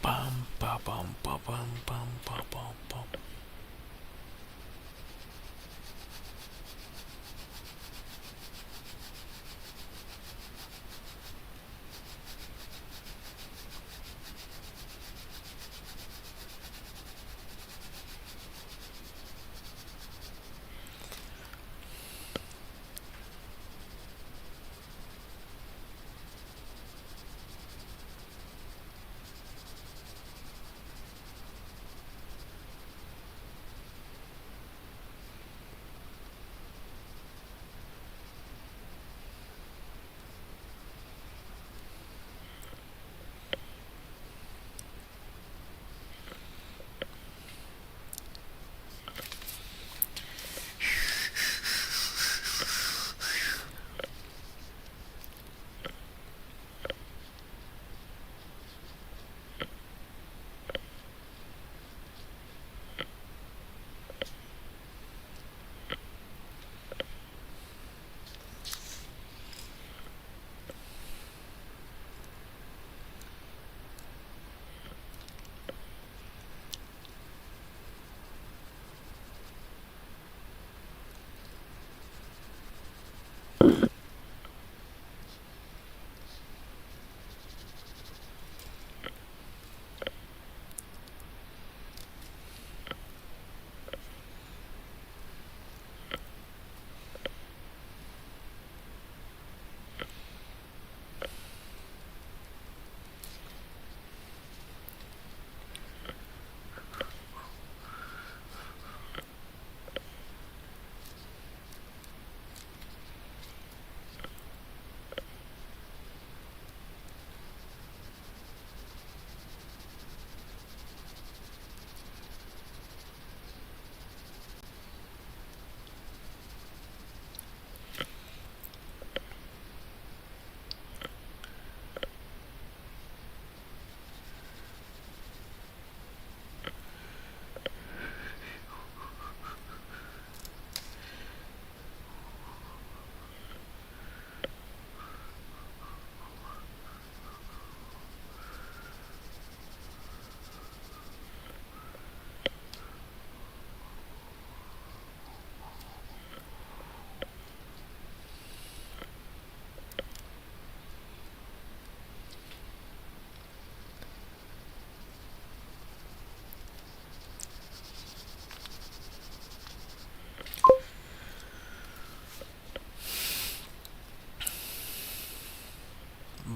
Bum ba bum ba bum bum ba bum bum.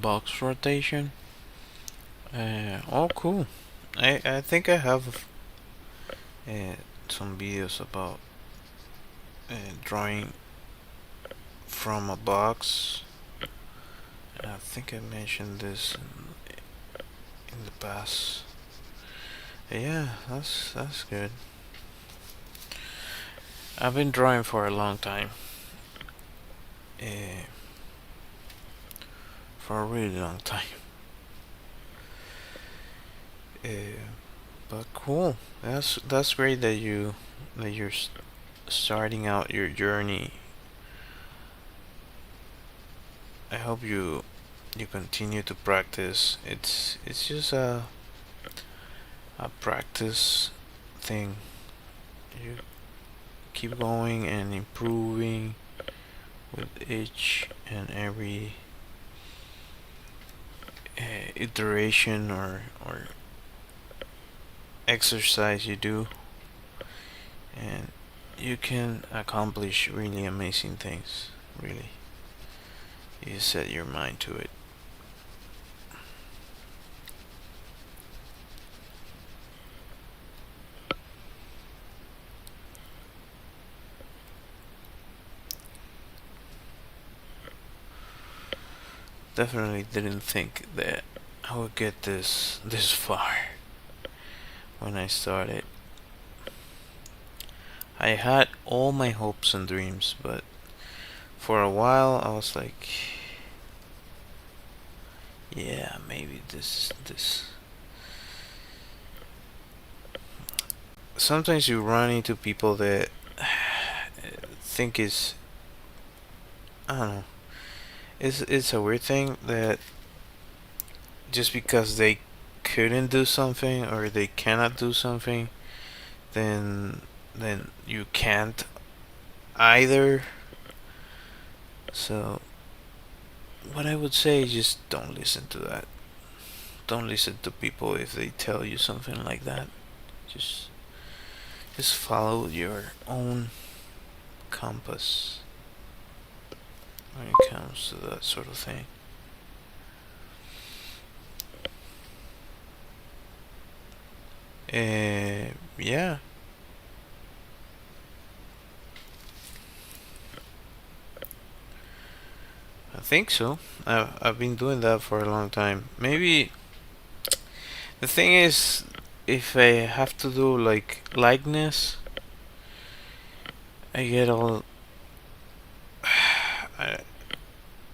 box rotation. Oh, cool. I think I have some videos about drawing from a box. I think I mentioned this in the past. Yeah, that's good. I've been drawing for a long time. Uh, for a really long time. Uh, but cool. That's great that you're starting out your journey. I hope you continue to practice. It's just a practice thing. You keep going and improving with each and every iteration or exercise you do, and you can accomplish really amazing things. Really, you set your mind to it. Definitely didn't think that I would get this far when I started. I had all my hopes and dreams, but for a while I was like, yeah, maybe this. Sometimes you run into people that think is, I don't know. It's a weird thing that just because they couldn't do something or they cannot do something, then you can't either. So what I would say is just don't listen to that. Don't listen to people if they tell you something like that. Just just follow your own compass when it comes to that sort of thing. Yeah, I think so. I've been doing that for a long time. Maybe the thing is, if I have to do like likeness, I get all. I,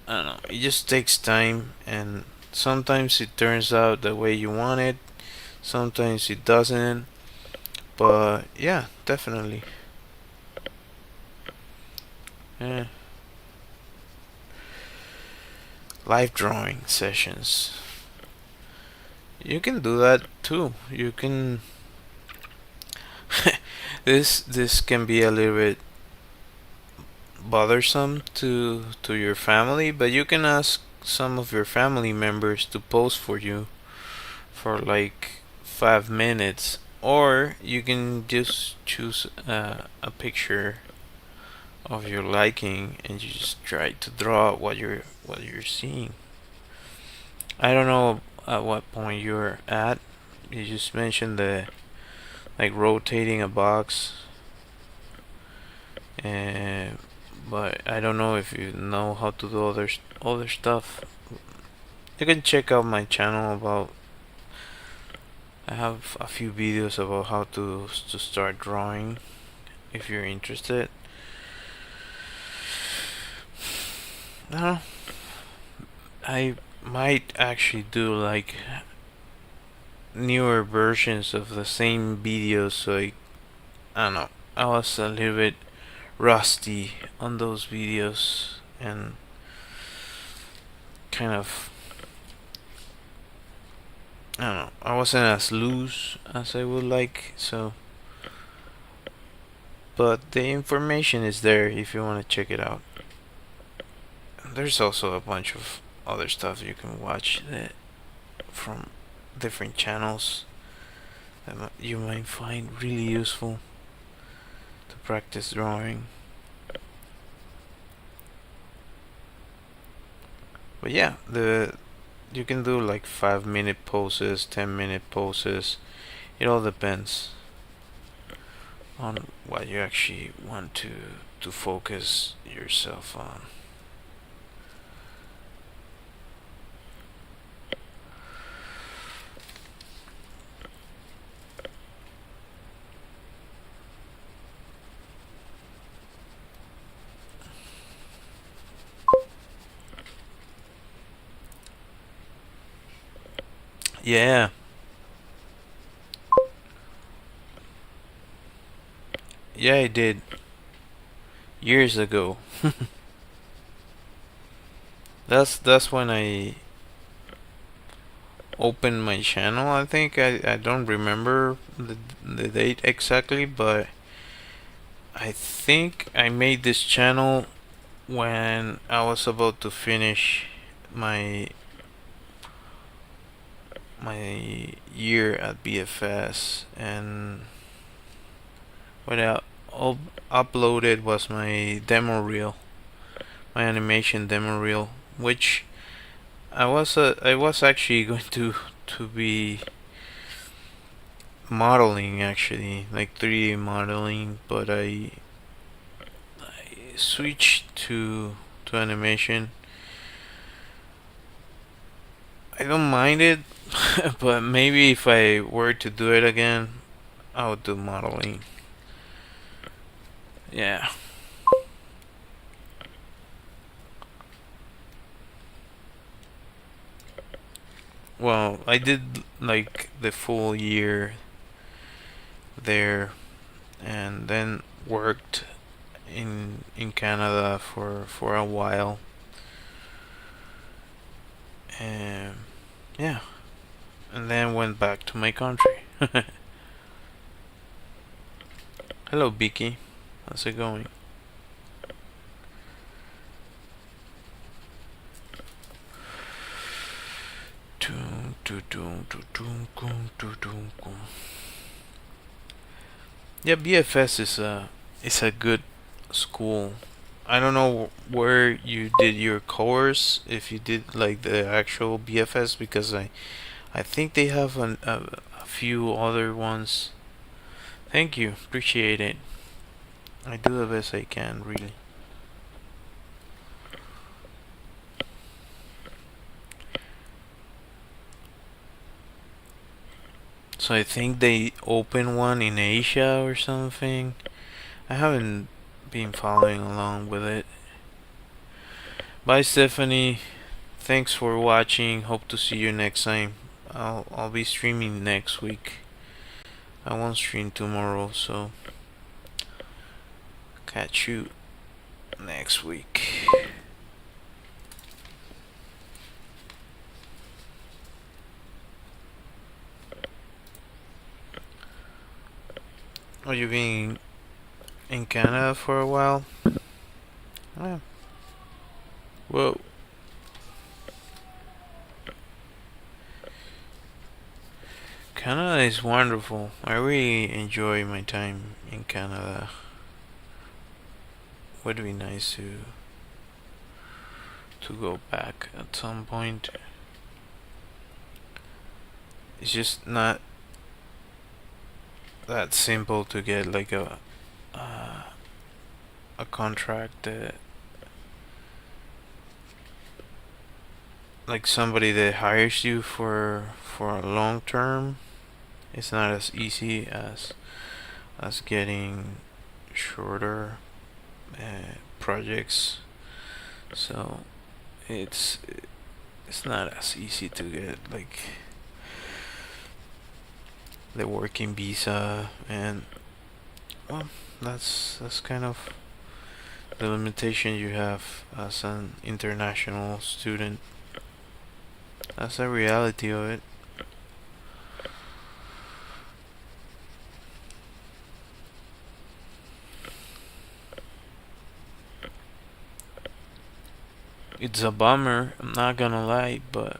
I don't know. It just takes time, and sometimes it turns out the way you want it. Sometimes it doesn't. But yeah, definitely. Yeah. Live drawing sessions. You can do that too. You can. This can be a little bit bothersome to your family, but you can ask some of your family members to pose for you for like 5 minutes, or you can just choose a picture of your liking and you just try to draw what you're seeing. I don't know at what point you're at. You just mentioned the like rotating a box, and but I don't know if you know how to do other stuff. You can check out my channel about. I have a few videos about how to start drawing if you're interested. No, I might actually do like newer versions of the same videos, so I don't know. I was a little bit rusty on those videos and kind of, I don't know. I wasn't as loose as I would like, so. But the information is there if you want to check it out. There's also a bunch of other stuff you can watch that from different channels that you might find really useful to practice drawing. But yeah, You can do like 5 minute poses, 10 minute poses. It all depends on what you actually want to focus yourself on. Yeah, yeah, I did years ago. That's when I opened my channel. I think I don't remember the date exactly, but I think I made this channel when I was about to finish my my year at BFS, and what I uploaded was my demo reel, my animation demo reel, which I was actually going to be modeling, actually, like 3D modeling, but I switched to animation. I don't mind it, but maybe if I were to do it again, I would do modeling. Yeah. Well, I did like the full year there, and then worked in Canada for a while, and yeah, and then went back to my country. Hello, Beaky. How's it going? Yeah, BFS is a good school. I don't know where you did your course, if you did like the actual BFS, because I think they have a few other ones. Thank you, appreciate it. I do the best I can, really. So I think they open one in Asia or something. I haven't been following along with it. Bye, Stephanie. Thanks for watching. Hope to see you next time. I'll be streaming next week. I won't stream tomorrow, so catch you next week. Are you been in Canada for a while? Yeah. Whoa. Canada is wonderful. I really enjoy my time in Canada. Would be nice to go back at some point. It's just not that simple to get like a contract that, like, somebody that hires you for a long term. It's not as easy as getting shorter projects. So it's it's not as easy to get like the working visa, and well, that's kind of the limitation you have as an international student. That's the reality of it. It's a bummer, I'm not gonna lie, but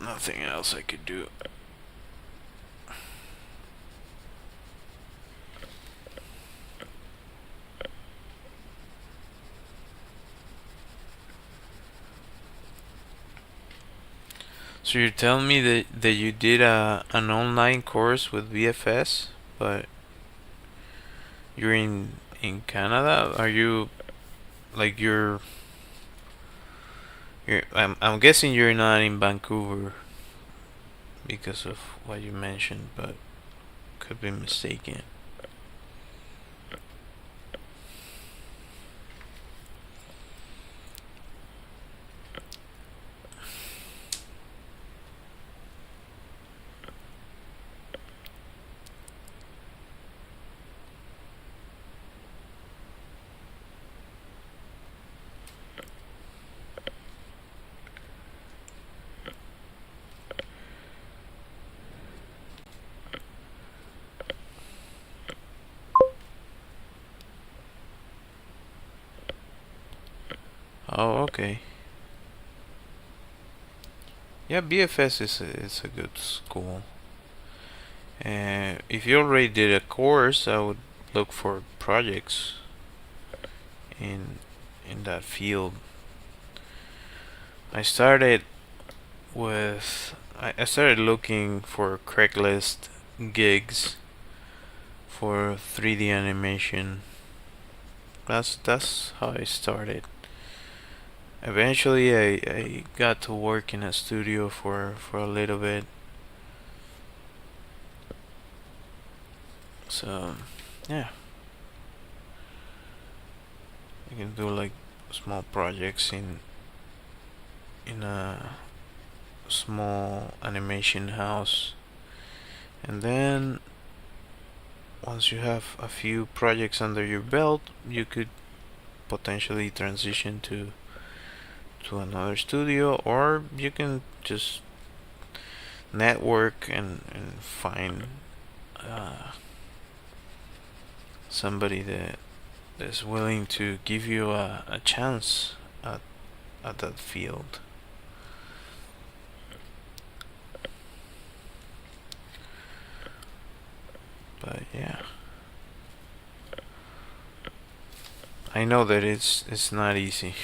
nothing else I could do. So you're telling me that you did an online course with VFS, but you're in Canada? Are you like you're I'm guessing you're not in Vancouver because of what you mentioned, but could be mistaken. Oh, okay. Yeah, BFS is a good school. And if you already did a course, I would look for projects in in that field. I started I started looking for Craigslist gigs for 3D animation. That's how I started. Eventually, I got to work in a studio for a little bit. So, yeah, I can do like small projects in a small animation house, and then once you have a few projects under your belt, you could potentially transition to another studio, or you can just network and find uh, somebody that is willing to give you a chance at that field. But yeah, I know that it's not easy.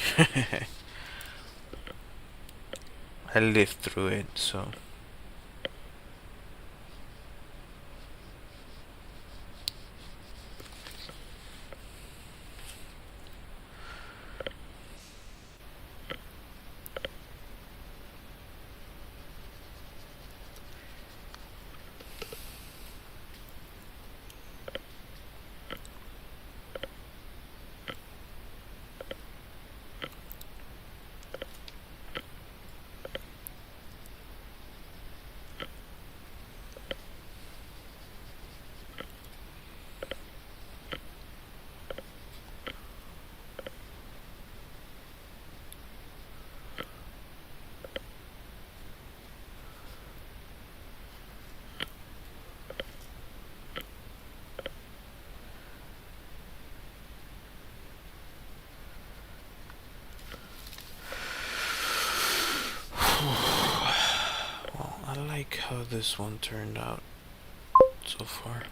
I lived through it, so well, I like how this one turned out so far.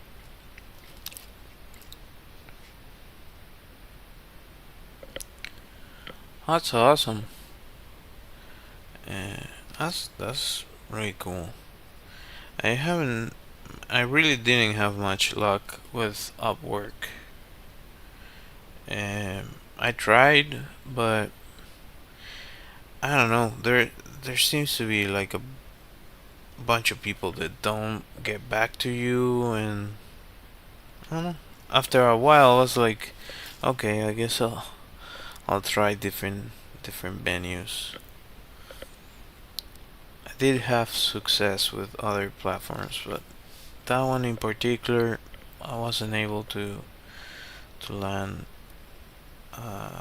That's awesome. Uh, that's really cool. I haven't. I really didn't have much luck with Upwork. I tried, but I don't know. There seems to be like a bunch of people that don't get back to you, and I don't know. After a while, I was like, okay, I guess I'll try different venues. I did have success with other platforms, but that one in particular, I wasn't able to land uh,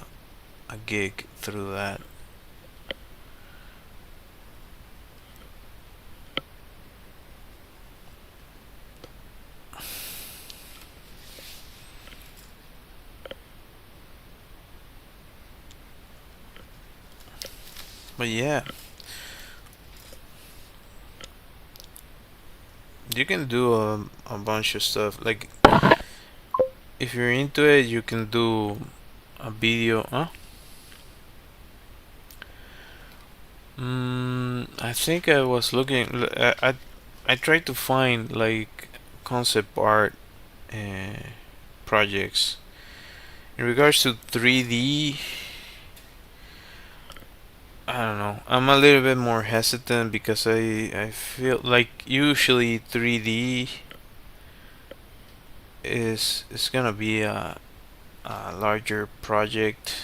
a gig through that. But yeah, you can do a bunch of stuff. Like if you're into it, you can do a video. Huh? I think I was looking. I tried to find like concept art uh, projects in regards to 3D. I don't know. I'm a little bit more hesitant because I feel like usually 3D is gonna be a larger project,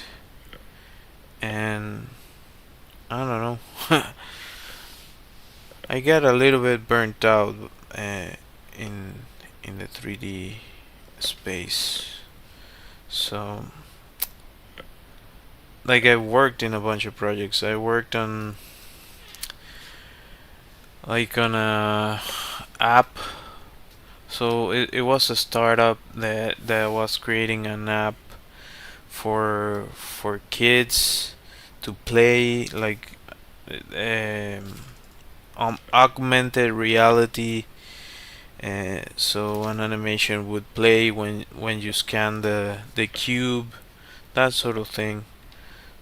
and I don't know. I get a little bit burnt out uh, in in the 3D space. So, like, I worked in a bunch of projects. I worked on on a app. So it was a startup that was creating an app for kids to play um, augmented reality. So an animation would play when you scan the cube, that sort of thing.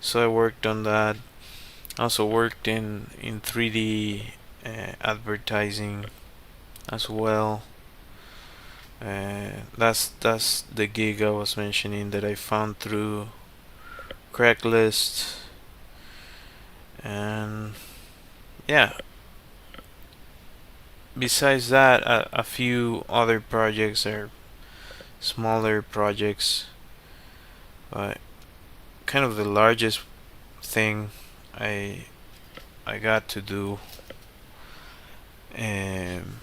So I worked on that. Also worked in 3D advertising as well. That's the gig I was mentioning that I found through Craigslist, and yeah. Besides that, a few other projects are smaller projects, but kind of the largest thing I I got to do, um,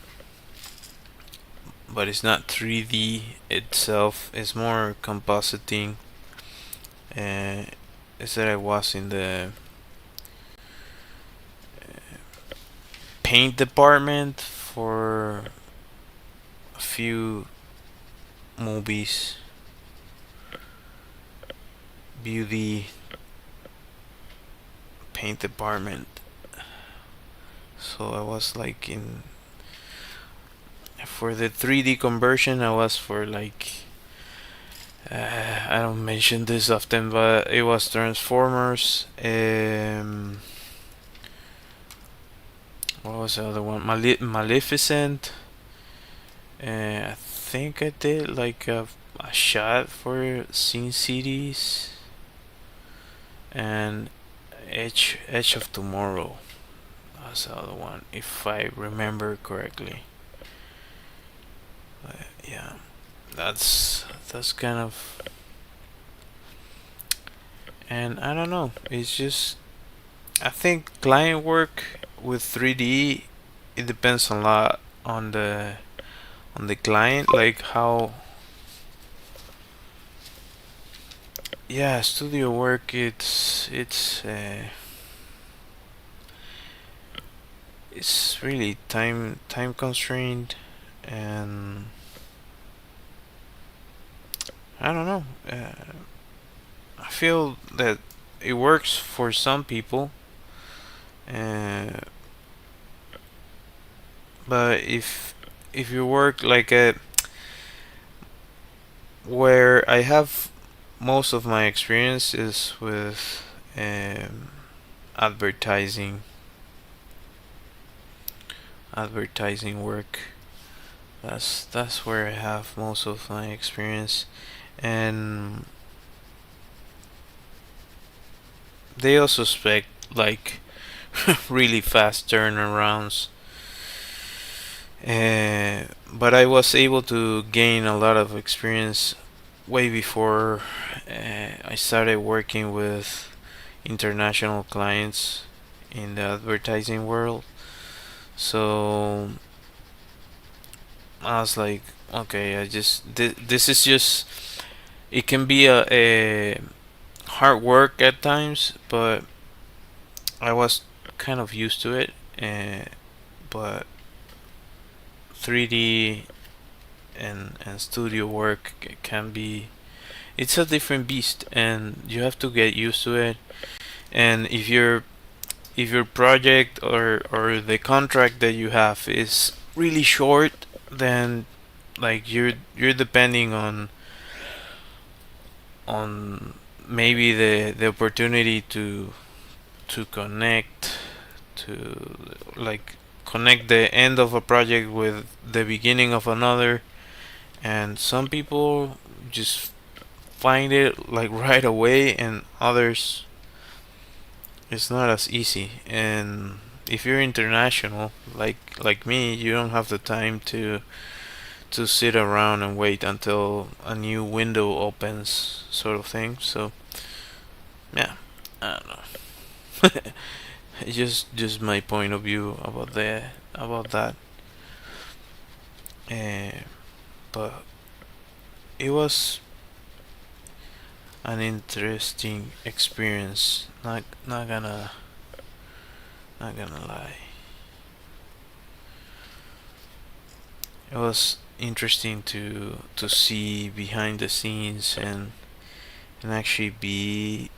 but it's not 3D itself. It's more compositing. Uh, is that I was in the paint department for a few movies, beauty paint department. So I was like in for the 3D conversion. I was for I don't mention this often, but it was Transformers. What was the other one? Maleficent. I think I did like a shot for Sin Cities and Edge of Tomorrow. That's the other one, if I remember correctly. But yeah, that's kind of, and I don't know. It's just I think client work with 3D, it depends a lot on the client, like how, yeah, studio work, it's really time constrained, and I don't know. I feel that it works for some people, uh, but if you work like a where I have most of my experience is with um, advertising advertising work. That's where I have most of my experience, and they also expect like really fast turnarounds. But I was able to gain a lot of experience way before I started working with international clients in the advertising world. So I was like, okay, this is just, it can be a hard work at times, but I was kind of used to it. But 3D and studio work can be, it's a different beast, and you have to get used to it. And if your project or the contract that you have is really short, then like you're depending on maybe the opportunity to connect to like connect the end of a project with the beginning of another, and some people just find it like right away, and others it's not as easy. And if you're international like me, you don't have the time to sit around and wait until a new window opens, sort of thing. So yeah, I don't know. It's just my point of view about that. Uh, but it was an interesting experience. Not gonna lie. It was interesting to see behind the scenes and actually be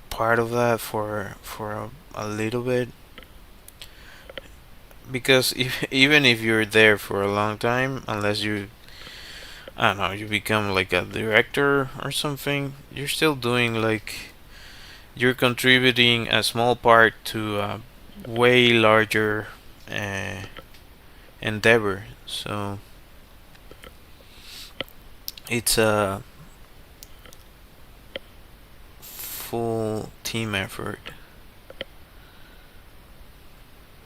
part of that for a little bit, because even if you're there for a long time, unless you, I don't know, you become like a director or something, you're still doing like, you're contributing a small part to a way larger uh, endeavor. So it's a full team effort,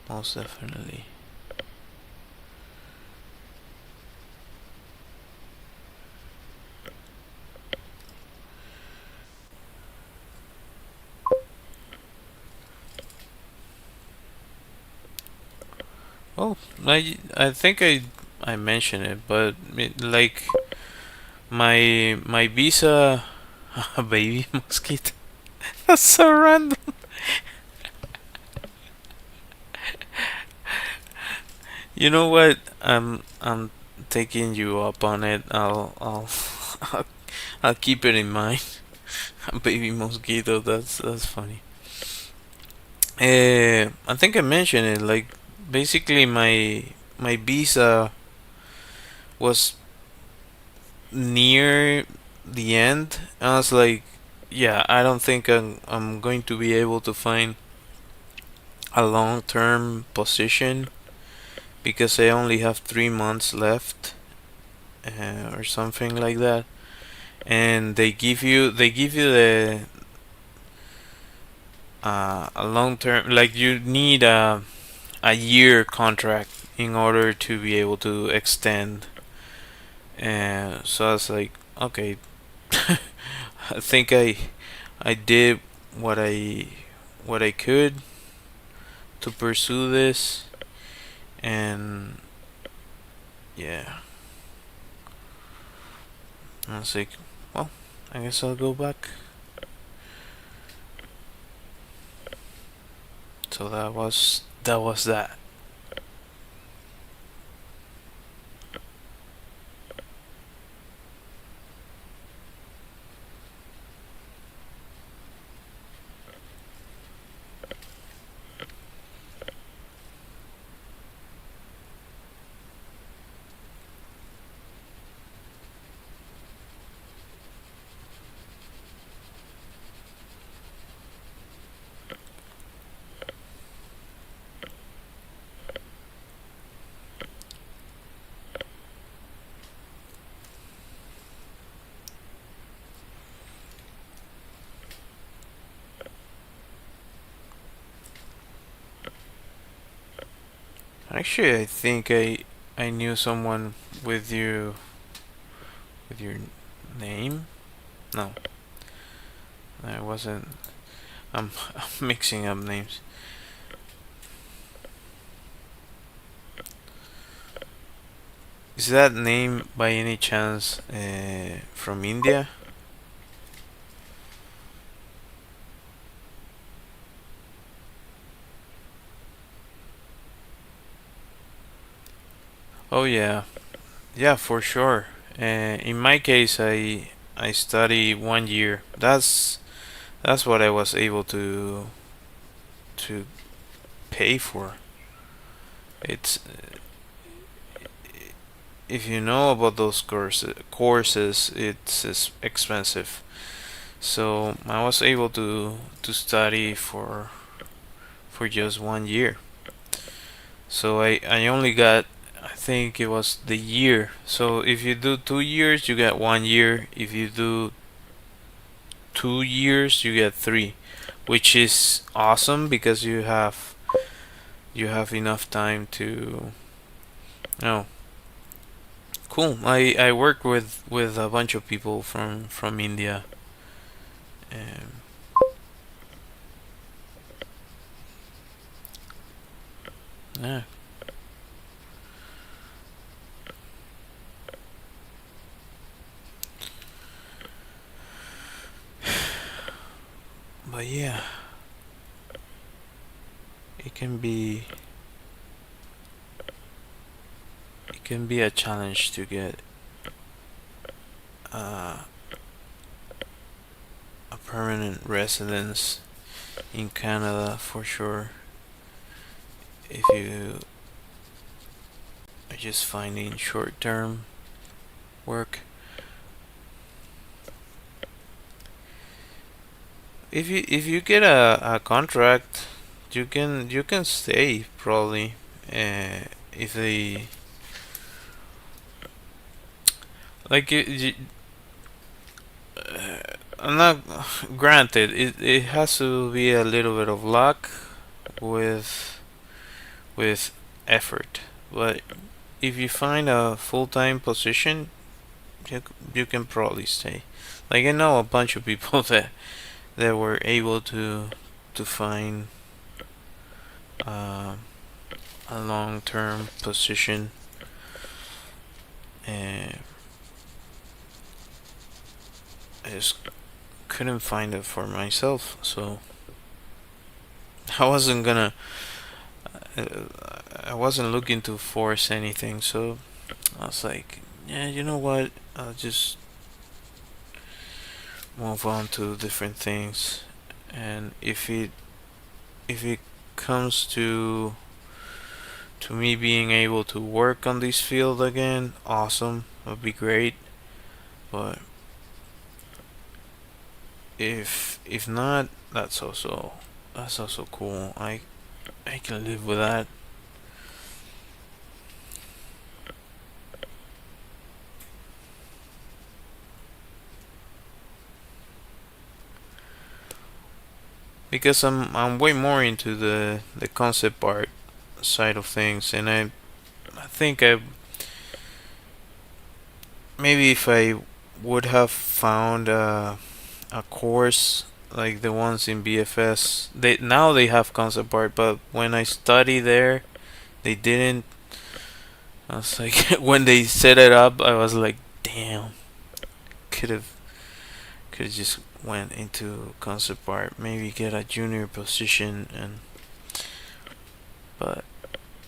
most definitely. Oh, I think I mentioned it, but like my visa, a baby mosquito. That's so random. You know what? I'm taking you up on it. I'll, I'll keep it in mind. Baby mosquito. That's funny. I think I mentioned it. Like basically, my visa was near the end. I was like, yeah, I don't think I'm going to be able to find a long term position because I only have 3 months left, or something like that. And they give you the a long term, like you need a year contract in order to be able to extend. And so I was like, okay, I think I did what I could to pursue this, and yeah, I was like, well, I guess I'll go back. So that was that. Actually, I think I knew someone with you with your name. No, I wasn't. I'm mixing up names. Is that name by any chance from India? Oh yeah, yeah, for sure. In my case, I study 1 year. That's what I was able to pay for. It's If you know about those courses, it's expensive. So I was able to study for for just 1 year. So I only got, I think it was the year. So if you do 2 years, you get 1 year. If you do 2 years, you get three, which is awesome because you have enough time to. Oh, cool. I work with a bunch of people from India. Um, yeah, but yeah, it can be it can be a challenge to get uh, a permanent residence in Canada for sure. If you are just finding short-term work, if you get a contract, you can stay probably. If they like I'm not granted. It has to be a little bit of luck with with effort, but if you find a full-time position, you can probably stay. Like I know a bunch of people that were able to find uh, a long-term position, and I just couldn't find it for myself. So I wasn't gonna. Uh, I wasn't looking to force anything. So I was like, yeah, you know what? I'll just move on to different things. And if it comes to me being able to work on this field again, awesome. That'd be great. But if not, that's also cool. I can live with that. Because I'm way more into the concept art side of things, and I think I maybe if I would have found a course like the ones in BFS, they have concept art, but when I studied there, they didn't. I was like, when they set it up, I was like, damn, could have just went into concept art, maybe get a junior position, and but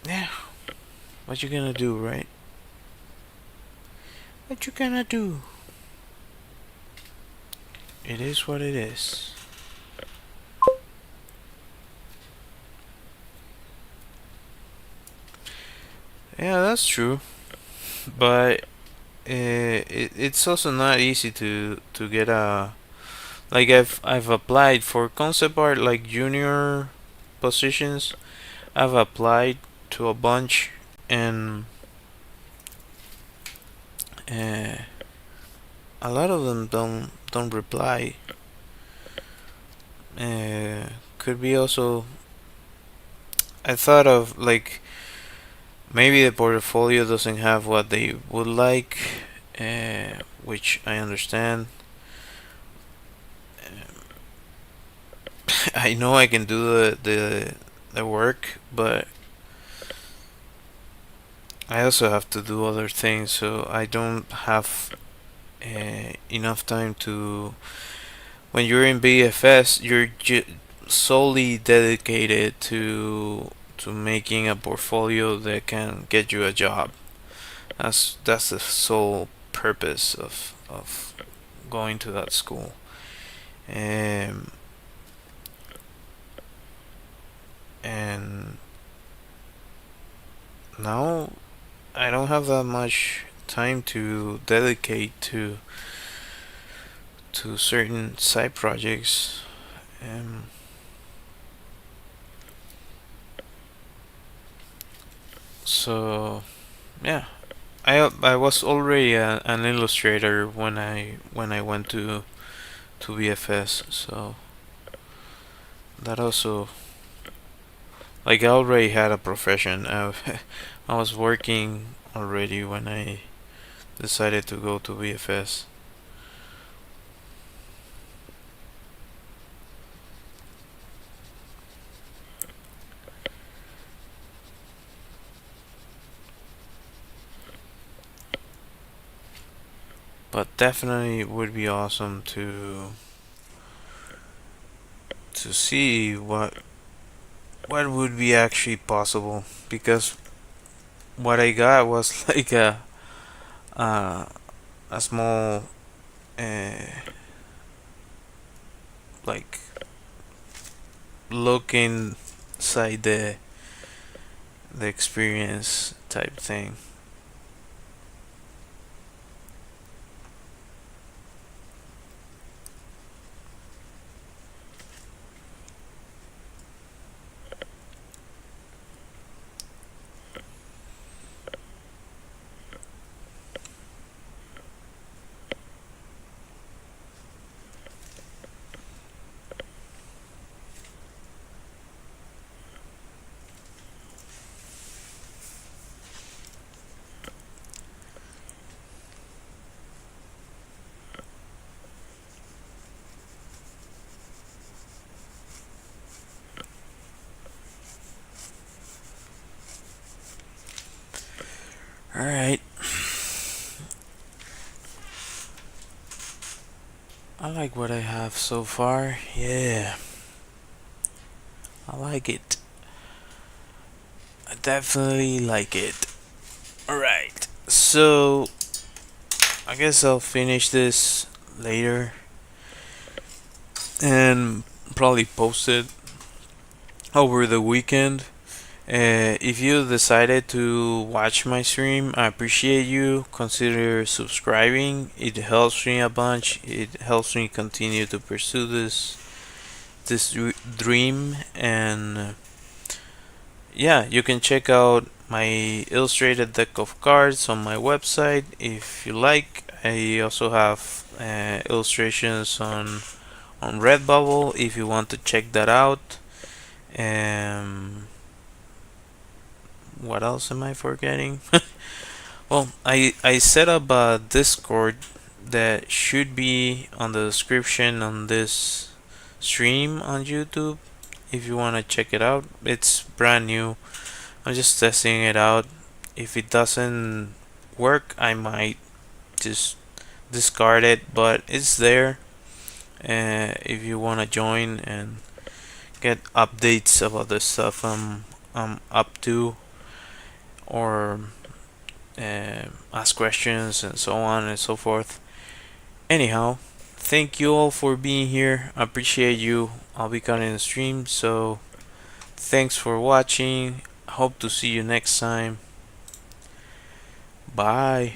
yeah, what you gonna do, right? What you gonna do? It is what it is. Yeah, that's true, but it's also not easy to get a like I've applied for concept art like junior positions. I've applied to a bunch, and uh, a lot of them don't reply. Could be also, I thought of like maybe the portfolio doesn't have what they would like, which I understand. I know I can do the work, but I also have to do other things, so I don't have enough time to. When you're in BFS, you're solely dedicated to making a portfolio that can get you a job. That's the sole purpose of going to that school. Um, and now I don't have that much time to dedicate to certain side projects. Um, So yeah, I was already an illustrator when I went to VFS. So that also, like, I already had a profession. I was working already when I decided to go to VFS. But definitely it would be awesome to see what would be actually possible, because what I got was like uh, a small uh, like look inside the experience type thing. All right, I like what I have so far. Yeah, I like it. I definitely like it. All right, so I guess I'll finish this later and probably post it over the weekend. If you decided to watch my stream, I appreciate you. Consider subscribing. It helps me a bunch. It helps me continue to pursue this dream. And yeah, you can check out my illustrated deck of cards on my website if you like. I also have illustrations on Redbubble if you want to check that out. Um, what else am I forgetting? Well, I set up a Discord that should be on the description on this stream on YouTube if you want to check it out. It's brand new. I'm just testing it out. If it doesn't work, I might just discard it, but it's there. If you want to join and get updates about the stuff I'm up to, or ask questions and so on and so forth. Anyhow, thank you all for being here. I appreciate you. I'll be cutting the stream, so thanks for watching. Hope to see you next time. Bye.